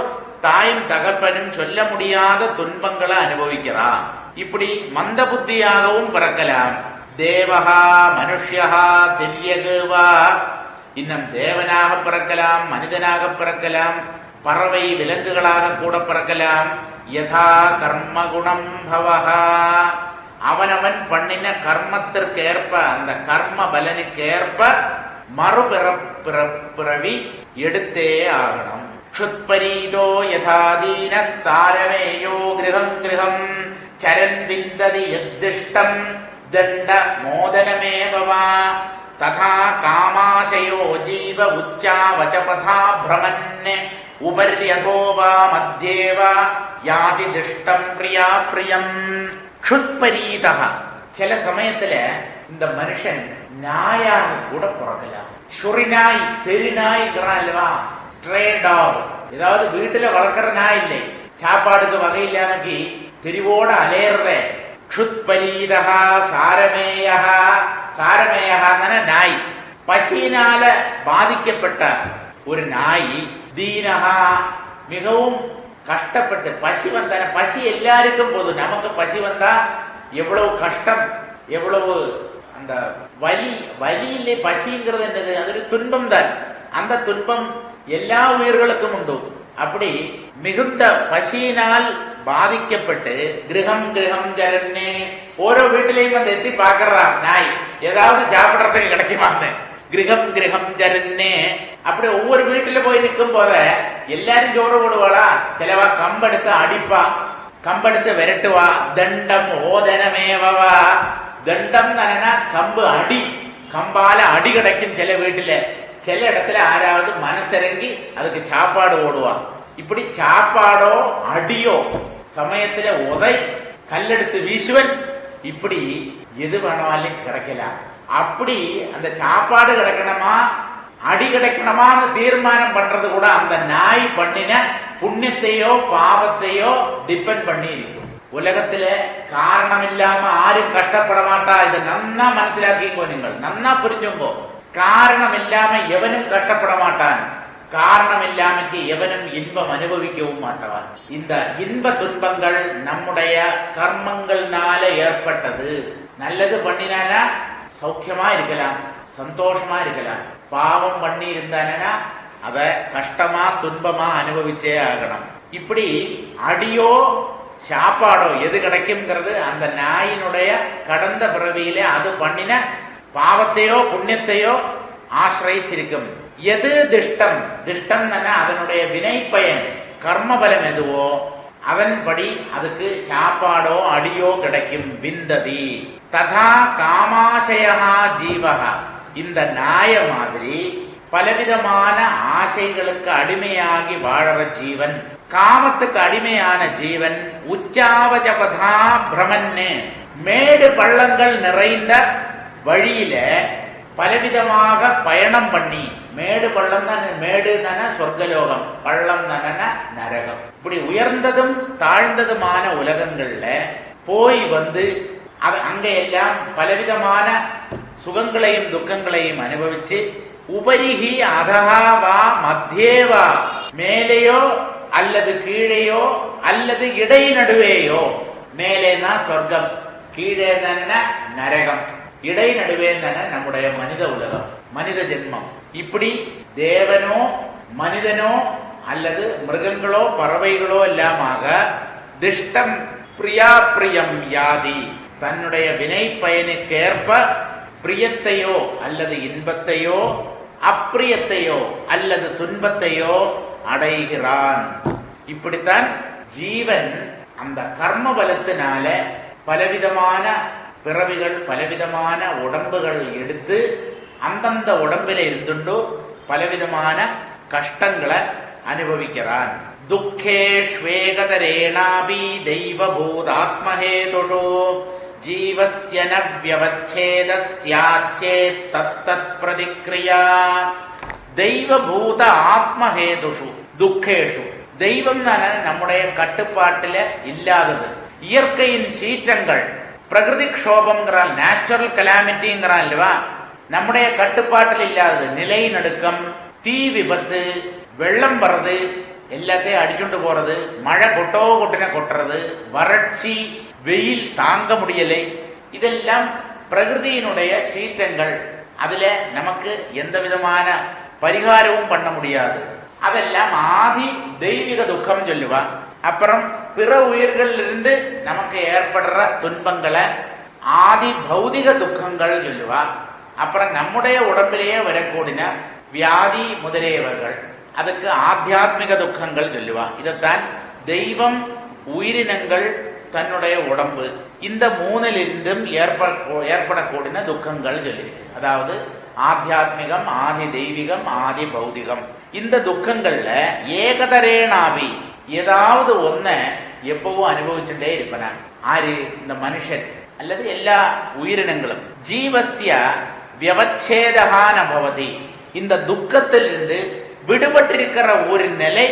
தாயும் தகப்பனும் சொல்ல முடியாத துன்பங்களை அனுபவிக்கிறா. இப்படி மந்த புத்தியாகவும் பிறக்கலாம். தேவஹா மனுஷ்யஹா திரியகுவா, இன்னும் தேவனாக பிறக்கலாம், மனிதனாக பிறக்கலாம், பறவை விலங்குகளாக கூட பிறக்கலாம். யதா கர்ம குணம் பவஹா, அவனவன் பண்ணின கர்மத்திற்கேற்ப, அந்த கர்ம பலனுக்கேற்ப மறுபிறவி எடுத்தே ஆகணும். க்ஷுத்பரீதோ யதாதீன சாரமேயோ கிரகம் கிரகம் சரன் விந்ததி யத்திஷ்டம் தண்ட மோதனமேவவா ததா காமாசயோ ஜீவ உச்சாவசபதா பிரமன் உபர்யதோ வா மத்யேவா யாதி திஷ்டம் பிரியா பிரியம். க்ஷுத்பரீதா, சில சமயத்துல இந்த மனுஷன் நாயாக கூட பிறக்கலாம். சுரிநாய், தெருநாய்ங்கிறான் அல்லவா, ஸ்ட்ரே டாக், ஏதாவது வீட்டுல வளர்க்கிற நாய் இல்லை, சாப்பாடுக்கு வகை இல்லாமக்கி தெரிவோட அலையறத. க்ஷுத்பரீதா சாரமேயா, சாரமேயான நாய், பசியினால பாதிக்கப்பட்ட ஒரு நாய். தீனஹா, மிகவும் கஷ்டப்பட்டு, பசி வந்தான, பசி எல்லாருக்கும் போது, நமக்கு பசி வந்தா எவ்வளவு கஷ்டம், எவ்வளவு அந்த வலி. வலி இல்லை, பசிங்கிறது என்னது, அது ஒரு துன்பம் தான். அந்த துன்பம் எல்லா உயிர்களுக்கும் உண்டு. அப்படி மிகுந்த பசியினால் பாதிக்கப்பட்டு கிரகம் கிரகம் ஜரன்னே, ஓரோ வீட்டிலையும் வந்து எத்தி பாக்குறா நாய், ஏதாவது சாப்பிடறதுக்கு கிடைக்குமான்னு. கிரகம் கிரகம் ஜரன்னே, அப்படி ஒவ்வொரு வீட்டுல போய் நிற்கும் போத எல்லாரும் சோறு போடுவாளா, சிலவா கம்பெடுத்து அடிப்பா, கம்பெடுத்து விரட்டுவா. தண்டம் ஓதனமேவா, தண்டம் தானே கம்பு அடி, கம்பால அடி கிடைக்கும் சில வீட்டுல. சில இடத்துல யாராவது மனசிறங்கி அதுக்கு சாப்பாடு ஓடுவான். இப்படி சாப்பாடோ அடியோ சமயத்துல உதை கல்லெடுத்து வீசுவன், இப்படி எது வேணாலும் கிடைக்கலாம். அப்படி அந்த சாப்பாடு கிடைக்கணுமா, அடி கிடைக்கணுமான்னு தீர்மானம் பண்றது கூட அந்த நாய் பண்ணின புண்ணியத்தையோ பாவத்தையோ டிபெண்ட் பண்ணி இருக்கும். உலகத்துல காரணம் இல்லாம ஆரும் கஷ்டப்பட மாட்டா. இதை நன்னா மனசிலாக்கிங்கோ, நீங்கள் நன்னா புரிஞ்சுங்கோ. காரணம் இல்லாம எவனும் கஷ்டப்பட மாட்டான். காரணம் இல்லாமக்கு எவனும் இன்பம் அனுபவிக்கவும் மாட்டான். இந்த இன்ப துன்பங்கள் நம்முடைய கர்மங்கள்னால ஏற்பட்டது. நல்லது பண்ணினா சௌக்கியமா இருக்கலாம், சந்தோஷமா இருக்கலாம். பாவம் பண்ணி இருந்தானா அத கஷ்டமா துன்பமா அனுபவிச்சே ஆகணும். இப்படி அடியோ சாப்பாடோ எது கிடைக்கும்ங்கிறது அந்த நாயினுடைய கடந்த பிறவியிலே அது பண்ணின பாவத்தையோ புண்ணியத்தையோ ஆசிரியிருக்கும். எது திஷ்டம், திஷ்டம் அதனுடைய வினை பயன் கர்மபலம் எதுவோ அதன்படி அதுக்கு சாப்பாடோ அடியோ கிடைக்கும். விந்ததி ததா காமாசயா ஜீவகா. இந்த நாய மாதிரி பலவிதமான ஆசைகளுக்கு அடிமையாகி வாழற ஜீவன், காமத்துக்கு அடிமையான ஜீவன் உச்சாவஜபதா பிரமன்னு மேடு பள்ளங்கள் நிறைந்த வழியில பலவிதமாக பயணம் பண்ணி, மேடு பள்ளம் தான், மேடு தானே சொர்க்கலோகம், பள்ளம் தானே நரகம். இப்படி உயர்ந்ததும் தாழ்ந்ததுமான உலகங்கள்ல போய் வந்து அங்க எல்லாம் பலவிதமான சுகங்களையும் துக்கங்களையும் அனுபவிச்சு உபரிகி அதகாவா மத்தியேவா, மேலேயோ அல்லது கீழேயோ அல்லது இடை நடுவேயோ, மேலேனா சொர்க்கம், கீழே தானே நரகம், இடை நடுவே தானே நம்முடைய மனித உலகம், மனித ஜென்மம். இப்படி தேவனோ மனிதனோ அல்லது மிருகங்களோ பறவைகளோ எல்லாமாக திஷ்டம் பிரியா பிரியம் யாதி, தன்னுடைய வினை பயனுக்கேற்ப பிரியத்தையோ அல்லது இன்பத்தையோ அப்பிரியத்தையோ அல்லது துன்பத்தையோ அடைகிறான். இப்படித்தான் ஜீவன் அந்த கர்ம பலத்தினால பலவிதமான பிறவிகள் பலவிதமான உடம்புகள் எடுத்து அந்தந்த உடம்பில இருந்துண்டு பலவிதமான கஷ்டங்களை அனுபவிக்கிறான். துக்கேஷ்வேகதரேணாபி தெய்வபூதாத்மஹேதுஷோ ஜீவஸ்ய ந வியவச்சேதஸ்யாச்சேத் தத்தத் பிரதிக்ரியா. தெய்வபூத ஆத்மஹேதுஷு துக்கேஷு, தெய்வம் தானே நம்முடைய கட்டுப்பாட்டில இல்லாதது. இயற்கையின் சீற்றங்கள், பிரகிருதி க்ஷோபம்ங்கிறான், நேச்சுரல் கலாமிட்டிங்கிறான் இல்லவா, நம்முடைய கட்டுப்பாட்டில் இல்லாதது. நிலை நடுக்கம், தீ விபத்து, வெள்ளம் வர்றது, எல்லாத்தையும் அடிச்சுட்டு போறது, மழை கொட்டின கொட்டுறது, வறட்சி, வெயில் தாங்க முடியலை, இதெல்லாம் பிரகிருதியினுடைய சீற்றங்கள். அதுல நமக்கு எந்த விதமான பரிகாரமும் பண்ண முடியாது. அதெல்லாம் ஆதி தெய்வீக துக்கம் சொல்லுவா. அப்புறம் பிற உயிர்கள் இருந்து நமக்கு ஏற்படுற துன்பங்களை ஆதி பௌதிக துக்கங்கள் சொல்லுவா. அப்புறம் நம்முடைய உடம்பிலேயே வரக்கூடின வியாதி முதலியவர்கள், அதுக்கு ஆத்தியாத்மிக துக்கங்கள் சொல்லுவா. இதைத்தான் தெய்வம், உயிரினங்கள், தன்னுடைய உடம்பு, இந்த மூணிலிருந்தும் ஏற்படக்கூடிய துக்கங்கள் சொல்லியிருக்கு. அதாவது ஆத்தியாத்மிகம், ஆதி தெய்வீகம், ஆதி பௌதிகம். இந்த துக்கங்கள்ல ஏகதரேனாவி ஏதாவது ஒன்ன எப்பவும் அனுபவிச்சுட்டே இருப்பன. ஆறு? இந்த மனுஷன் அல்லது எல்லா உயிரினங்களும். ஜீவஸ்ய வியவச்சேதகான பவதி, இந்த துக்கத்திலிருந்து விடுபட்டிருக்கிற ஒரு நிலை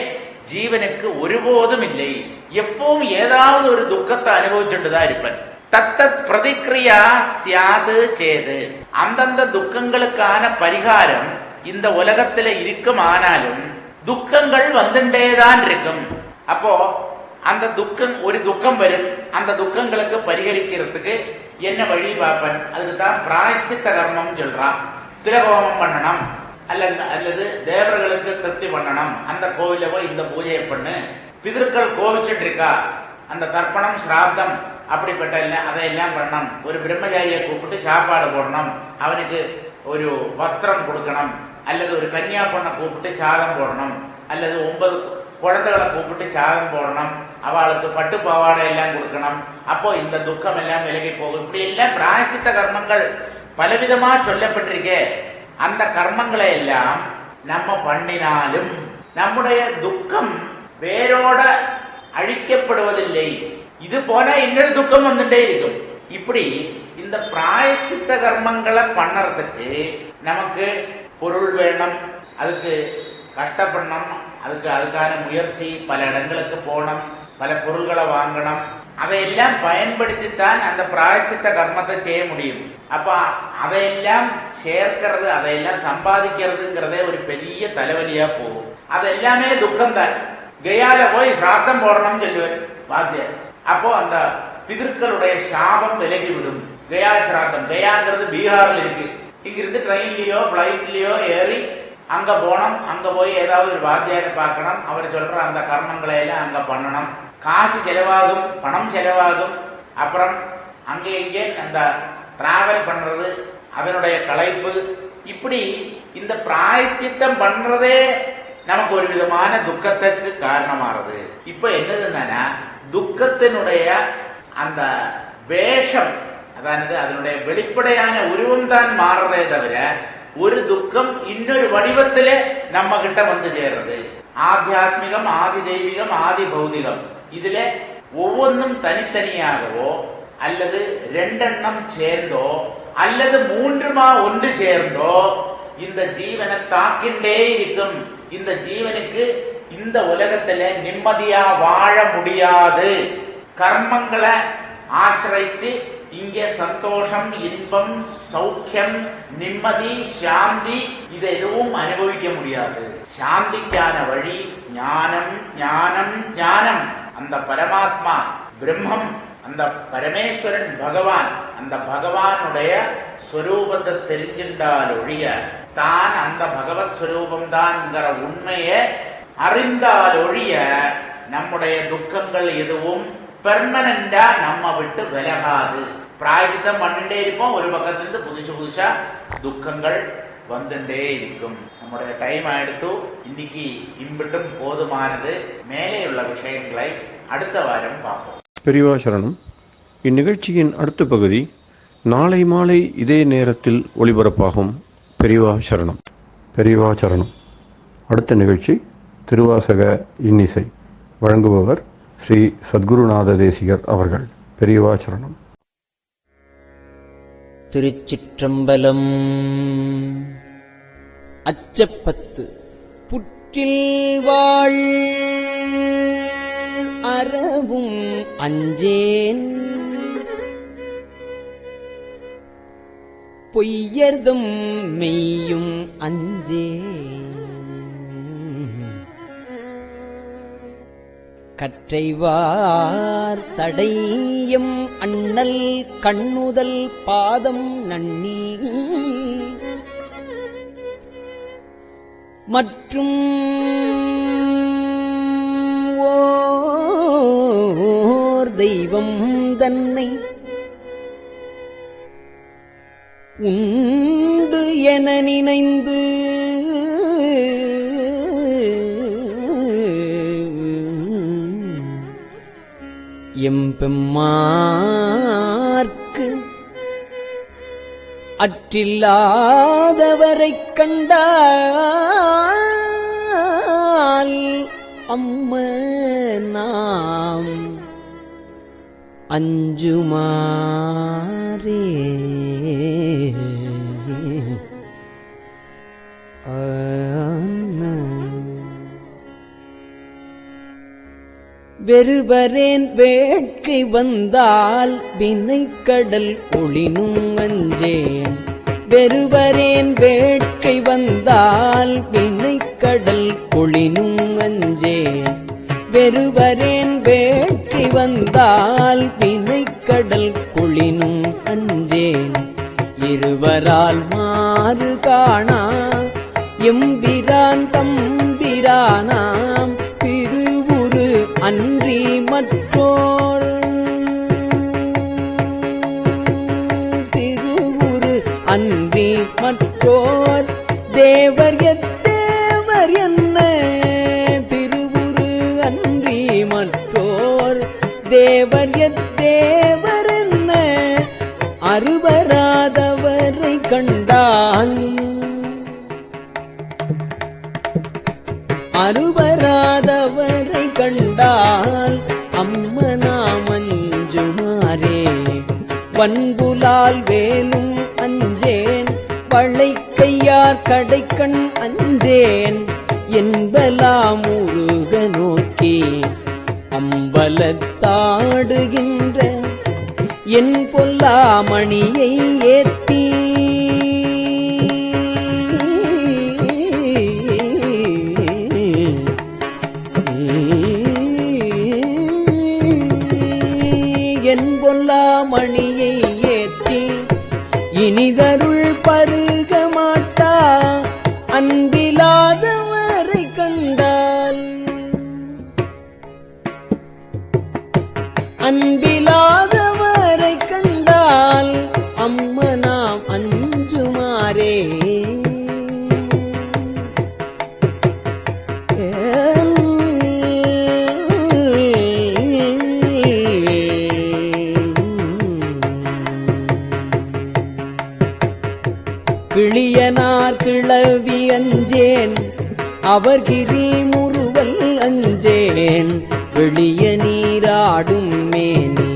ஜீவனுக்கு ஒருபோதும் இல்லை. எப்பவும் ஏதாவது ஒரு துக்கத்தை அனுபவிச்சுட்டுதான் இருப்பன். தத்தத் பிரதிக்ரியா சியாது சேது, அந்தந்த துக்கங்களுக்கான பரிகாரம் இந்த உலகத்துல இருக்கும். ஆனாலும் துக்கங்கள் வந்துட்டேதான் இருக்கும். அப்போ அந்த துக்கம், ஒரு துக்கம் வரும், அந்த துக்கங்களுக்கு பரிகரிக்கிறதுக்கு என்ன வழி பார்ப்பன்? அதுக்கு தான் பிராயஷ்சித்த கர்மம் சொல்றான். திலகோமம் பண்ணணும், அல்லது தேவர்களுக்கு திருப்தி பண்ணணும், அந்த கோவில போய் இந்த பூஜையை பண்ணு. பிதர்கள் கோவிச்சுட்டு இருக்கா, அந்த தர்ப்பணம் சிராத்தம் அப்படிப்பட்ட அதையெல்லாம் பண்ணணும். ஒரு பிரம்மச்சாரியை கூப்பிட்டு சாப்பாடு போடணும், அவனுக்கு ஒரு வஸ்திரம் கொடுக்கணும், அல்லது ஒரு கன்னியா பொண்ணை கூப்பிட்டு சாதம் போடணும், அல்லது 9 குழந்தைகளை கூப்பிட்டு சாதம் போடணும், அவளுக்கு பட்டு பாவாடை எல்லாம் கொடுக்கணும். அப்போ இந்த துக்கம் எல்லாம் விலகி போகும். இப்படி எல்லாம் பிராயசித்த கர்மங்கள் பலவிதமா சொல்லப்பட்டிருக்கே. அந்த கர்மங்களை எல்லாம் நம்ம பண்ணினாலும் நம்முடைய துக்கம் வேரோட அழிக்கப்படுவதில்லை. இது போல இன்னொரு துக்கம் வந்துட்டே இருக்கும். இப்படி இந்த பிராயசித்த கர்மங்களை பண்ணறதுக்கு நமக்கு பொருள் வேணும், அதுக்கு கஷ்டப்படணும், அதுக்கான முயற்சி, பல இடங்களுக்கு போகணும், பல பொருள்களை வாங்கணும், அதையெல்லாம் பயன்படுத்தித்தான் அந்த பிராயச்சித்த கர்மத்தை செய்ய முடியும். அப்ப அதையெல்லாம் சேர்க்கிறது, அதையெல்லாம் சம்பாதிக்கிறதுங்கிறதே ஒரு பெரிய தலைவலியா போகும். அதெல்லாமே துக்கம் தான். கயால போய் சிராத்தம் போடணும்னு சொல்லுவார் வாத்தியார். அப்போ அந்த பிதர்களுடைய சாபம் விலகிவிடும். கயா சிராத்தம், கயாங்கிறது பீகார்ல இருக்கு. இங்கிருந்து ட்ரெயின்லயோ பிளைட்லயோ ஏறி அங்க போனோம், அங்க போய் ஏதாவது ஒரு வாத்தியாரை பார்க்கணும், அவர் சொல்ற அந்த கர்மங்களை எல்லாம் அங்க பண்ணணும். காசு செலவாகும், பணம் செலவாகும். அப்புறம் அங்கே இங்கே அந்த டிராவல் பண்றது, அதனுடைய களைப்பு, இப்படி இந்த பிராயஷ்சித்தம் பண்றதே நமக்கு ஒரு விதமான துக்கத்துக்கு காரணமாறுது. இப்ப என்னதுன்னா துக்கத்தினுடைய அந்த வேஷம், அதாவது அதனுடைய வெளிப்படையான உருவம் தான் மாறுறதே தவிர ஒரு துக்கம் இன்னொரு வடிவத்திலே நம்ம கிட்ட வந்து சேர்றது. ஆத்தியாத்மிகம், ஆதி தெய்வீகம், ஆதி பௌதிகம், இதுல ஒவ்வொன்றும் தனித்தனியாகவோ அல்லது ரெண்டெண்ணம் சேர்ந்தோ அல்லது மூன்றுமா ஒன்று சேர்ந்தோ இந்த ஜீவனை தாக்கிண்டே இருக்கும். இந்த ஜீவனுக்கு இந்த உலகத்துல நிம்மதியா வாழ முடியாது. கர்மங்களை ஆசிரித்து இங்க சந்தோஷம், இன்பம், சௌக்கியம், நிம்மதி, சாந்தி இது எதுவும் அனுபவிக்க முடியாது. சாந்திக்கான வழி ஞானம், ஞானம், ஞானம். அந்த பரமாத்மா பிரம்மம், அந்த பரமேஸ்வரன் பகவான், அந்த பகவானுடைய ஸ்வரூபத்தை தெரிஞ்சின்றால் ஒழிய தான் அந்த பகவத் ஸ்வரூபம் தான்ங்கிற உண்மையை அறிந்தால் ஒழிய நம்முடைய துக்கங்கள் எதுவும் பெர்மனண்டா நம்ம விட்டு விலகாது. பிராயச்சித்தம் பண்ணிட்டே இருப்போம், ஒரு பக்கத்திலிருந்து புதுசா துக்கங்கள் வந்துட்டே இருக்கும். நம்முடைய டைம் ஆயிடுத்து. இன்னைக்கு இம்பிட்டும் போதுமானது. மேலே உள்ள விஷயங்களை அடுத்த வாரம் பார்ப்போம். பெரியவா சரணம். இந்நிகழ்ச்சியின் அடுத்த பகுதி நாளை மாலை இதே நேரத்தில் ஒளிபரப்பாகும். பெரியவா சரணம். பெரியவா சரணம். அடுத்த நிகழ்ச்சி திருவாசக இன்னிசை. வழங்குபவர் ஸ்ரீ சத்குருநாத தேசிகர் அவர்கள். பெரியவா சரணம். திருச்சிற்றம்பலம். அச்சப்பத்து. புற்றில் வாழ் அறவும் அஞ்சேன், பொய்யர்தம் மெய்யும் அஞ்சேன், கற்றைவார் சடையம் அண்ணல் கண்ணுதல் பாதம் நன்னி, மற்றும் ஓர் தெய்வம் தன்னை உண்டு என நினைந்து எம்பெம்மார்க்கு அற்றில்லாதவரைக் கண்டால் அம்ம நாம் அஞ்சுமாறே. வெறுவரேன் வேட்கை வந்தால் வினைக்கடல் ஒளினும் அஞ்சேன், வெறுவரேன் வேட்கை வந்தால் வினைக்கடல் ஒளினும் அஞ்சேன், வெறுவரேன் வேட்கை வந்தால் வினைக்கடல் கொளினும் அஞ்சேன், இருவரால் மாறு காணா எம்பிரான் தம்பிரானாம் திருவுரு அன்றி மற்றோர், திருவுரு அன்றி மற்றோர் தேவர் எத்தேவர் என்ன, திருவுரு அன்றி மற்றோர் தேவர் எத்தேவர் என்ன, அறுவராதவரை கண்டால் அறுவராதவரை கண்டால் அம்மனாமஞ்சுமாரே. வன்புலால் வேலும் அஞ்சேன் வளைக்கையார் கடைக்கண் அஞ்சேன் என்பலாம் முருக நோக்கி அம்பலத்தாடுகின்ற என் பொல்லாமணியை ஏத்தி என் பொல்லாமணியை ஏத்தி இனிதருள் பருக மாட்டா அன்பிலாதவரை கண்டால் அன்பிலாதவரை கண்டால் அம்மனாம் அஞ்சுமாறே கிளியனார் கிளவி அஞ்சேன் அவர்கிரி முறுவல் அஞ்சேன் வெளிய நீராடும் மேனி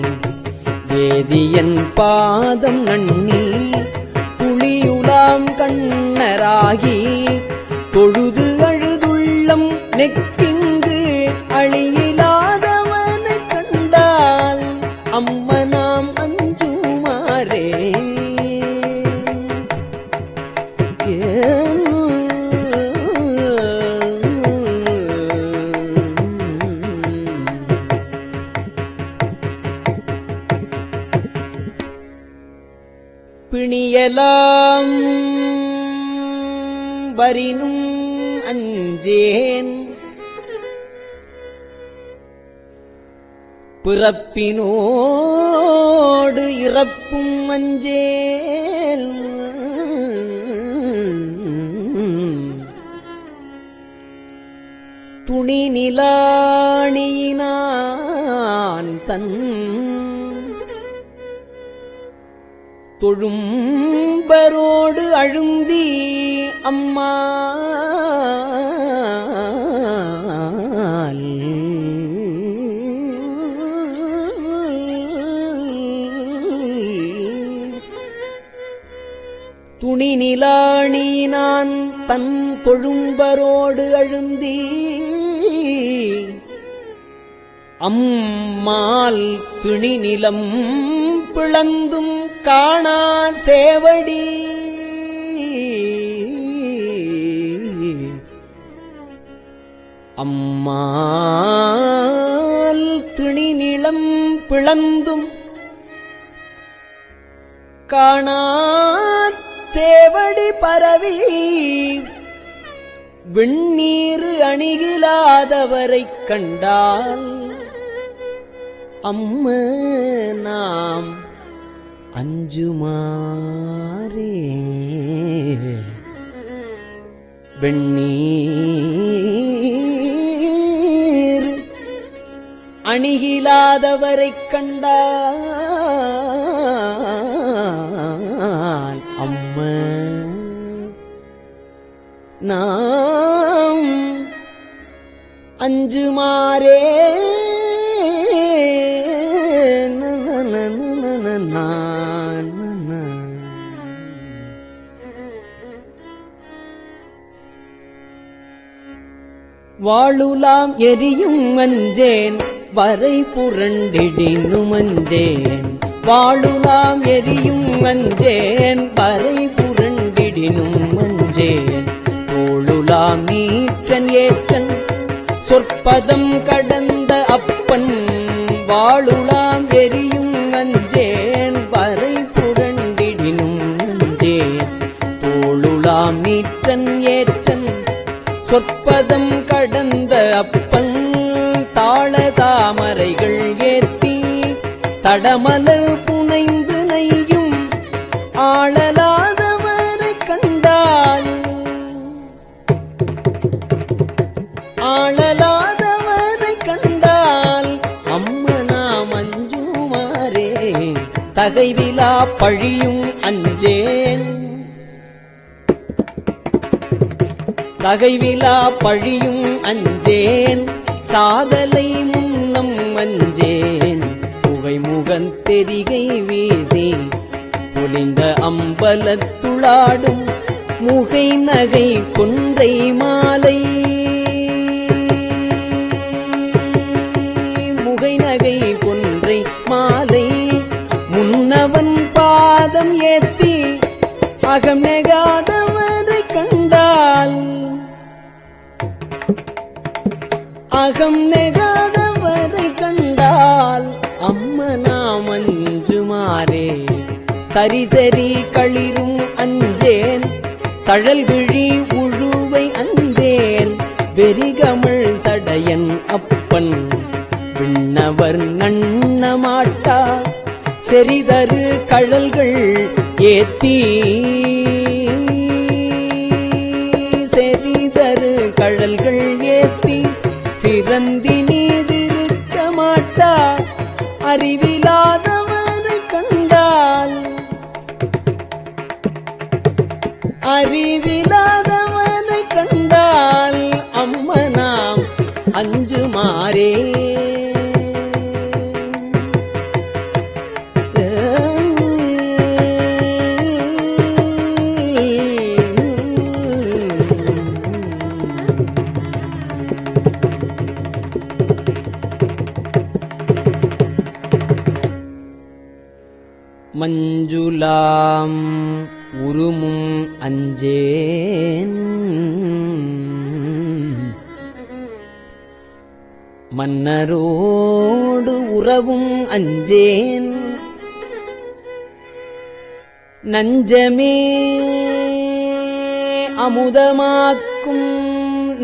வேதியன் பாதம் நன்னி புளியுலாம் கண்ணராகி தொழுது அழுதுள்ளம் நெக்கிங்கு அழியிலாதவனை கண்டால் அம்மனாம் அஞ்சுமாறே பிணியலாம் வரினும் அஞ்சேன் பிறப்பினோடு இறப்பும் அஞ்சேன் துணி நிலாணியினான் தன் தொழும்பரோடு அழுந்தி அம்மா துணி நிலாணினான் தன் தொழும்பரோடு அழுந்தி அம்மாள் துணி நிலம் பிளந்தும் காணா சேவடி அம்மாள் துணி நிலம் பிளந்தும் காணா சேவடி பரவி வெண்ணீரு அணிகிலாதவரைக் கண்டால் அம்ம நாம் அஞ்சுமாறே வெண்ணீர் அணிகிலாதவரைக் கண்டால் அம்ம நாம் அஞ்சுமாறே வாழுலாம் எரியும் அஞ்சேன் வரை புரண்டிடினும் அஞ்சேன் வாழுலாம் எரியும் அஞ்சேன் வரை புரண்டிடினும் அஞ்சேன் தோளுலாம் நீற்றன் ஏற்றன் சொற்பதம் கடந்த அப்பன் வாழுலாம் எரியும் அஞ்சேன் வரை புரண்டிடினும் அஞ்சேன் தோளுலாம் நீற்றன் ஏற்றன் சொற்பதம் கடந்த அப்பன் தாள தாமரைகள் ஏத்தி தடமலர் புனைந்து நெய்யும் ஆளலாதவரை கண்டால் ஆளலாதவரை கண்டால் அம்மனா மஞ்சுமாரே தகைவிலா பழியும் அஞ்சேன் தகைவிலா பழியும் அஞ்சேன் சாதலை முன்னம் அஞ்சேன் புகை முகந்தெரிகை வீசி பொலிந்த அம்பலத்துளாடும் முகை நகை கொன்றை மாலை முகை நகை கொன்றை மாலை முன்னவன் பாதம் ஏத்தி அகம் நெகாதவரை கண்டால் அகம் நெகாதவரை கண்டால் அம்மனா மஞ்சுமாரே தரிசரி களிரும் அஞ்சேன் தழல் விழி உழுவை அஞ்சேன் வெறிகமிழ் சடையன் அப்பன் விண்ணவர் நன்னமாட்டா செறிதரு கழல்கள் ஏத்தி செறிதரு கழல்கள் ஏத்தி சிறந்தி நீதிருக்க மாட்டா அறிவிலாதவரை கண்டால் அறிவிலாதவரை கண்டால் அம்மனாம் அஞ்சுமாரே மஞ்சுளாம் உருமும் அஞ்சேன் மன்னரோடு உறவும் அஞ்சேன் நஞ்சமே அமுதமாக்கும்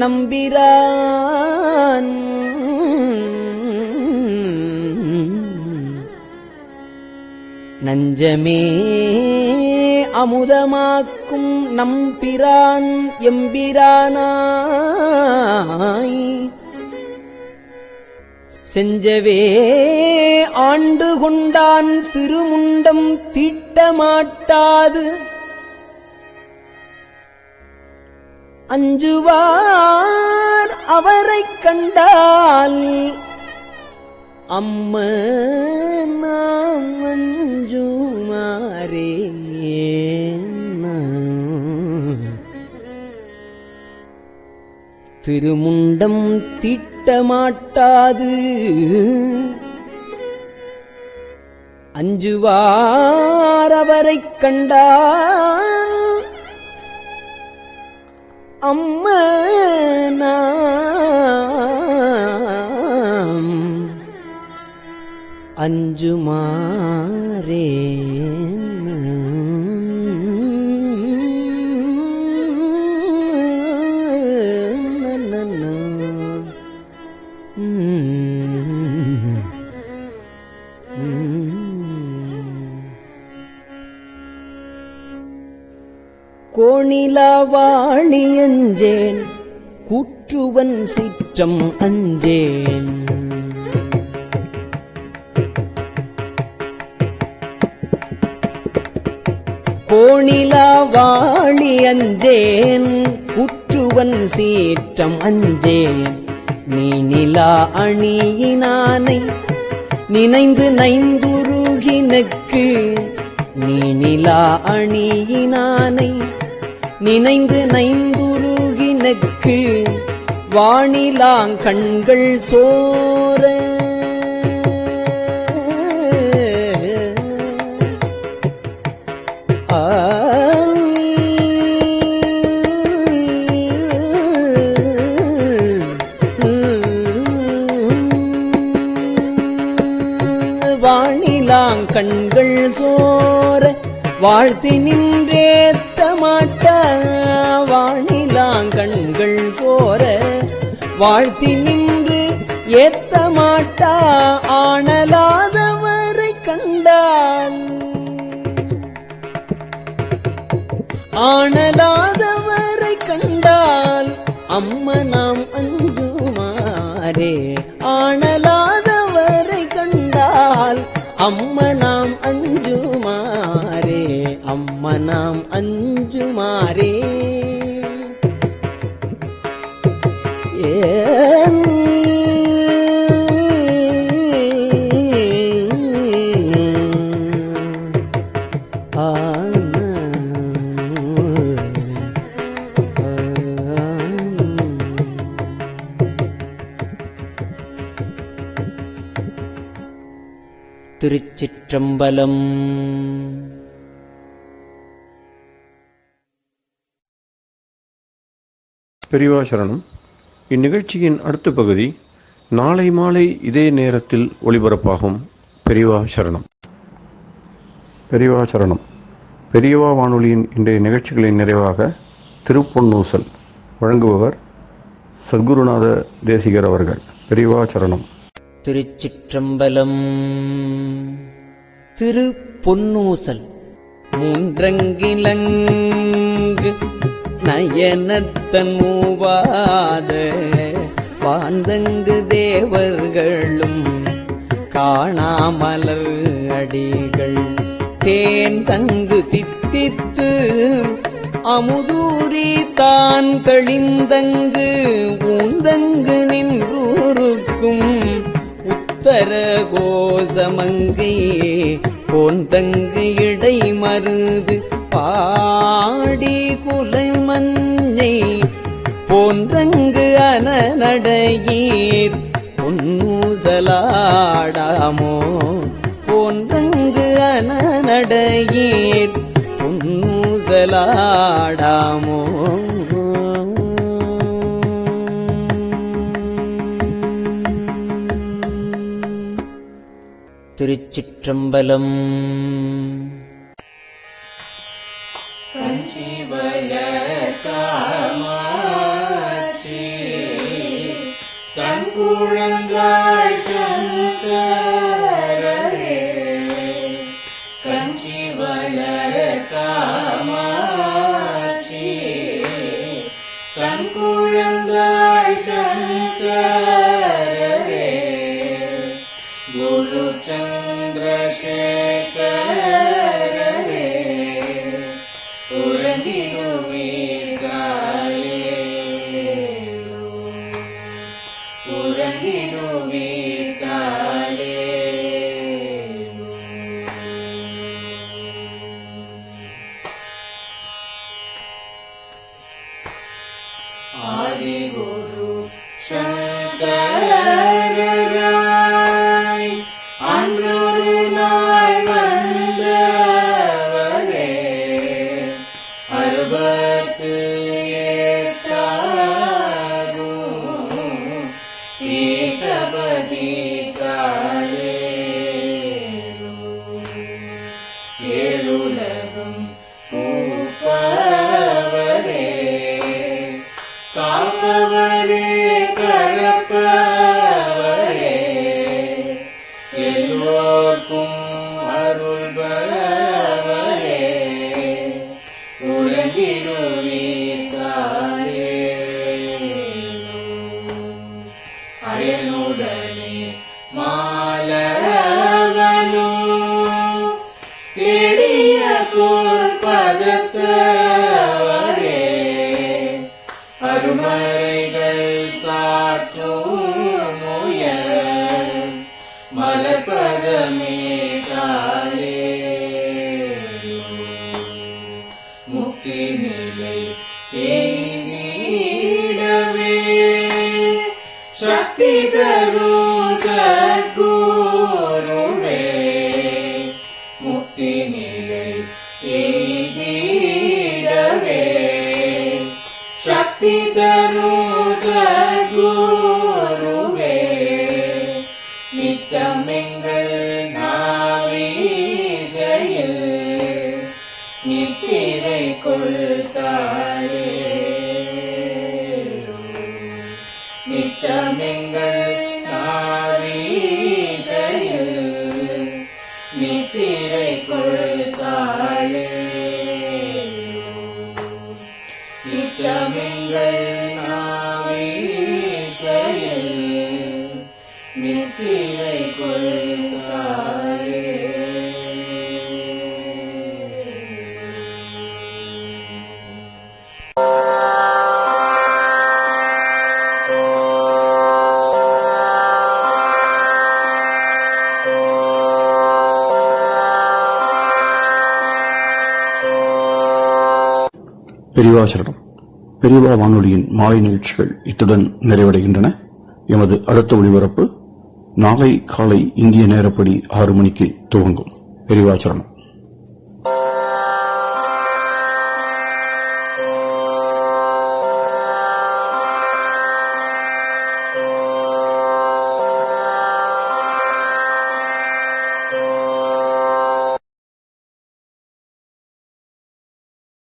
நம்பிரான் நஞ்சமே அமுதமாக்கும் நம்பிரான் எம்பிரானாய் செஞ்சவே ஆண்டு கொண்டான் திருமுண்டம் தீட்டமாட்டாது அஞ்சுவார் அவரைக் கண்டால் அம்ம நாம் அஞ்சுமாரே திருமுண்டம் தீட்டமாட்டாது அஞ்சுவார் அவரைக் கண்டால் அம்ம நாம் அஞ்சுமாரே கோணிலாவாளி அஞ்சேன் கூற்றுவன் சிற்றம் அஞ்சேன் கோணிலாவாளி அஞ்சேன் கூற்றுவன் சீற்றம் அஞ்சேன் நீனிலா அணியினானை நினைந்து நைந்துருகினுக்கு நீனிலா அணியினானை நினைந்து நைந்துருகினுக்கு வானிலாங்கண்கள் சோர வானிலாங்கண்கள் சோர வாழ்த்தி நின்றேத்த மாட்ட வானிலாங்கண்கள் சோர வாழ்த்தி நின்று ஏத்த மாட்டா ஆனலாதவரை கண்டால் ஆனலாதவரை கண்டால் அம்ம நாம் அஞ்சுமாரே ஆனலாதவரை கண்டால் அம்ம நாம் அஞ்சுமாரே அம்ம நாம் அஞ்சுமாரே ஆ திருச்சிற்றம்பலம். பெரியவா சரணம். இந்நிகழ்ச்சியின் அடுத்த பகுதி நாளை மாலை இதே நேரத்தில் ஒளிபரப்பாகும். பெரியவா சரணம். பெரியவா சரணம். பெரியவா வானொலியின் இன்றைய நிகழ்ச்சிகளின் நிறைவாக திருப்பொன்னூசல் வழங்குபவர் சத்குருநாத தேசிகர் அவர்கள். பெரியவா சரணம். திருச்சிற்றம்பலம். திருப்பொன்னூசல். மூன்றங்கிலங்கு நயனத்தன் மூவாத வாழ்ந்தங்கு தேவர்களும் காணாமலர் அடிகள் தேன் தங்கு தித்தித்து அமுதூரி தான் தெளிந்தங்கு ஊந்தங்கு நின்றூருக்கும் உத்தர கோசமங்கை போந்தங்கு இடை மருது பாடி குலை மஞ்சை போன்றங்கு அனநடையீர் பொன்னூசலாடாமோ போன்றங்கு அனநடையீர் பொன்னூசலாடாமோ. திருச்சிற்றம்பலம். தன் குழந்தாய் சங்கரே கஞ்சி வளர் காமாட்சி தன் குழந்தாய் சங்கரே குரு சந்திரசேகரே உறங்கிடுவீர்களே உறங்கிடுவீர்களே. ஆதிகுரு சங்கரராய் அன்றொரு நாள் வந்தவரே அறுபத்து எட்டாகும் பீட்டபதி காலே ஏழுலகும் பூப்பவரே காப்பவரே கடப்பவரே எல்லோர்க்கும் அருள்பவரே உறங்கிடுவீர்களே அயனுடனே மாலவனோ தேடிய பொற்பதத்தவரே அருமறைகள் சாற்றும் முயல் மலர்பதமே காலே முக்தி நிலை எய்திடவே சக்தி தரும் சத்குருவே முக்தி நிலை எய்திடவே சக்தி தரும் சத்குருவே நித்தமெங்கள் நாவீசையில் நித்திரை கொள்தாளே நித்தமெங்கள் நாவீசையில் நித்திரை கொள்தாளே நித்தமெங்கள் நாவீசையில் நித்திரை கொள்தாளே. பெரியவா சரணம். பெரியவா வானொலியின் மாலை நிகழ்ச்சிகள் இத்துடன் நிறைவடைகின்றன. எமது அடுத்த ஒளிபரப்பு நாளை காலை இந்திய நேரப்படி 6 மணிக்கு துவங்கும். பெரியவாச்சரணம்.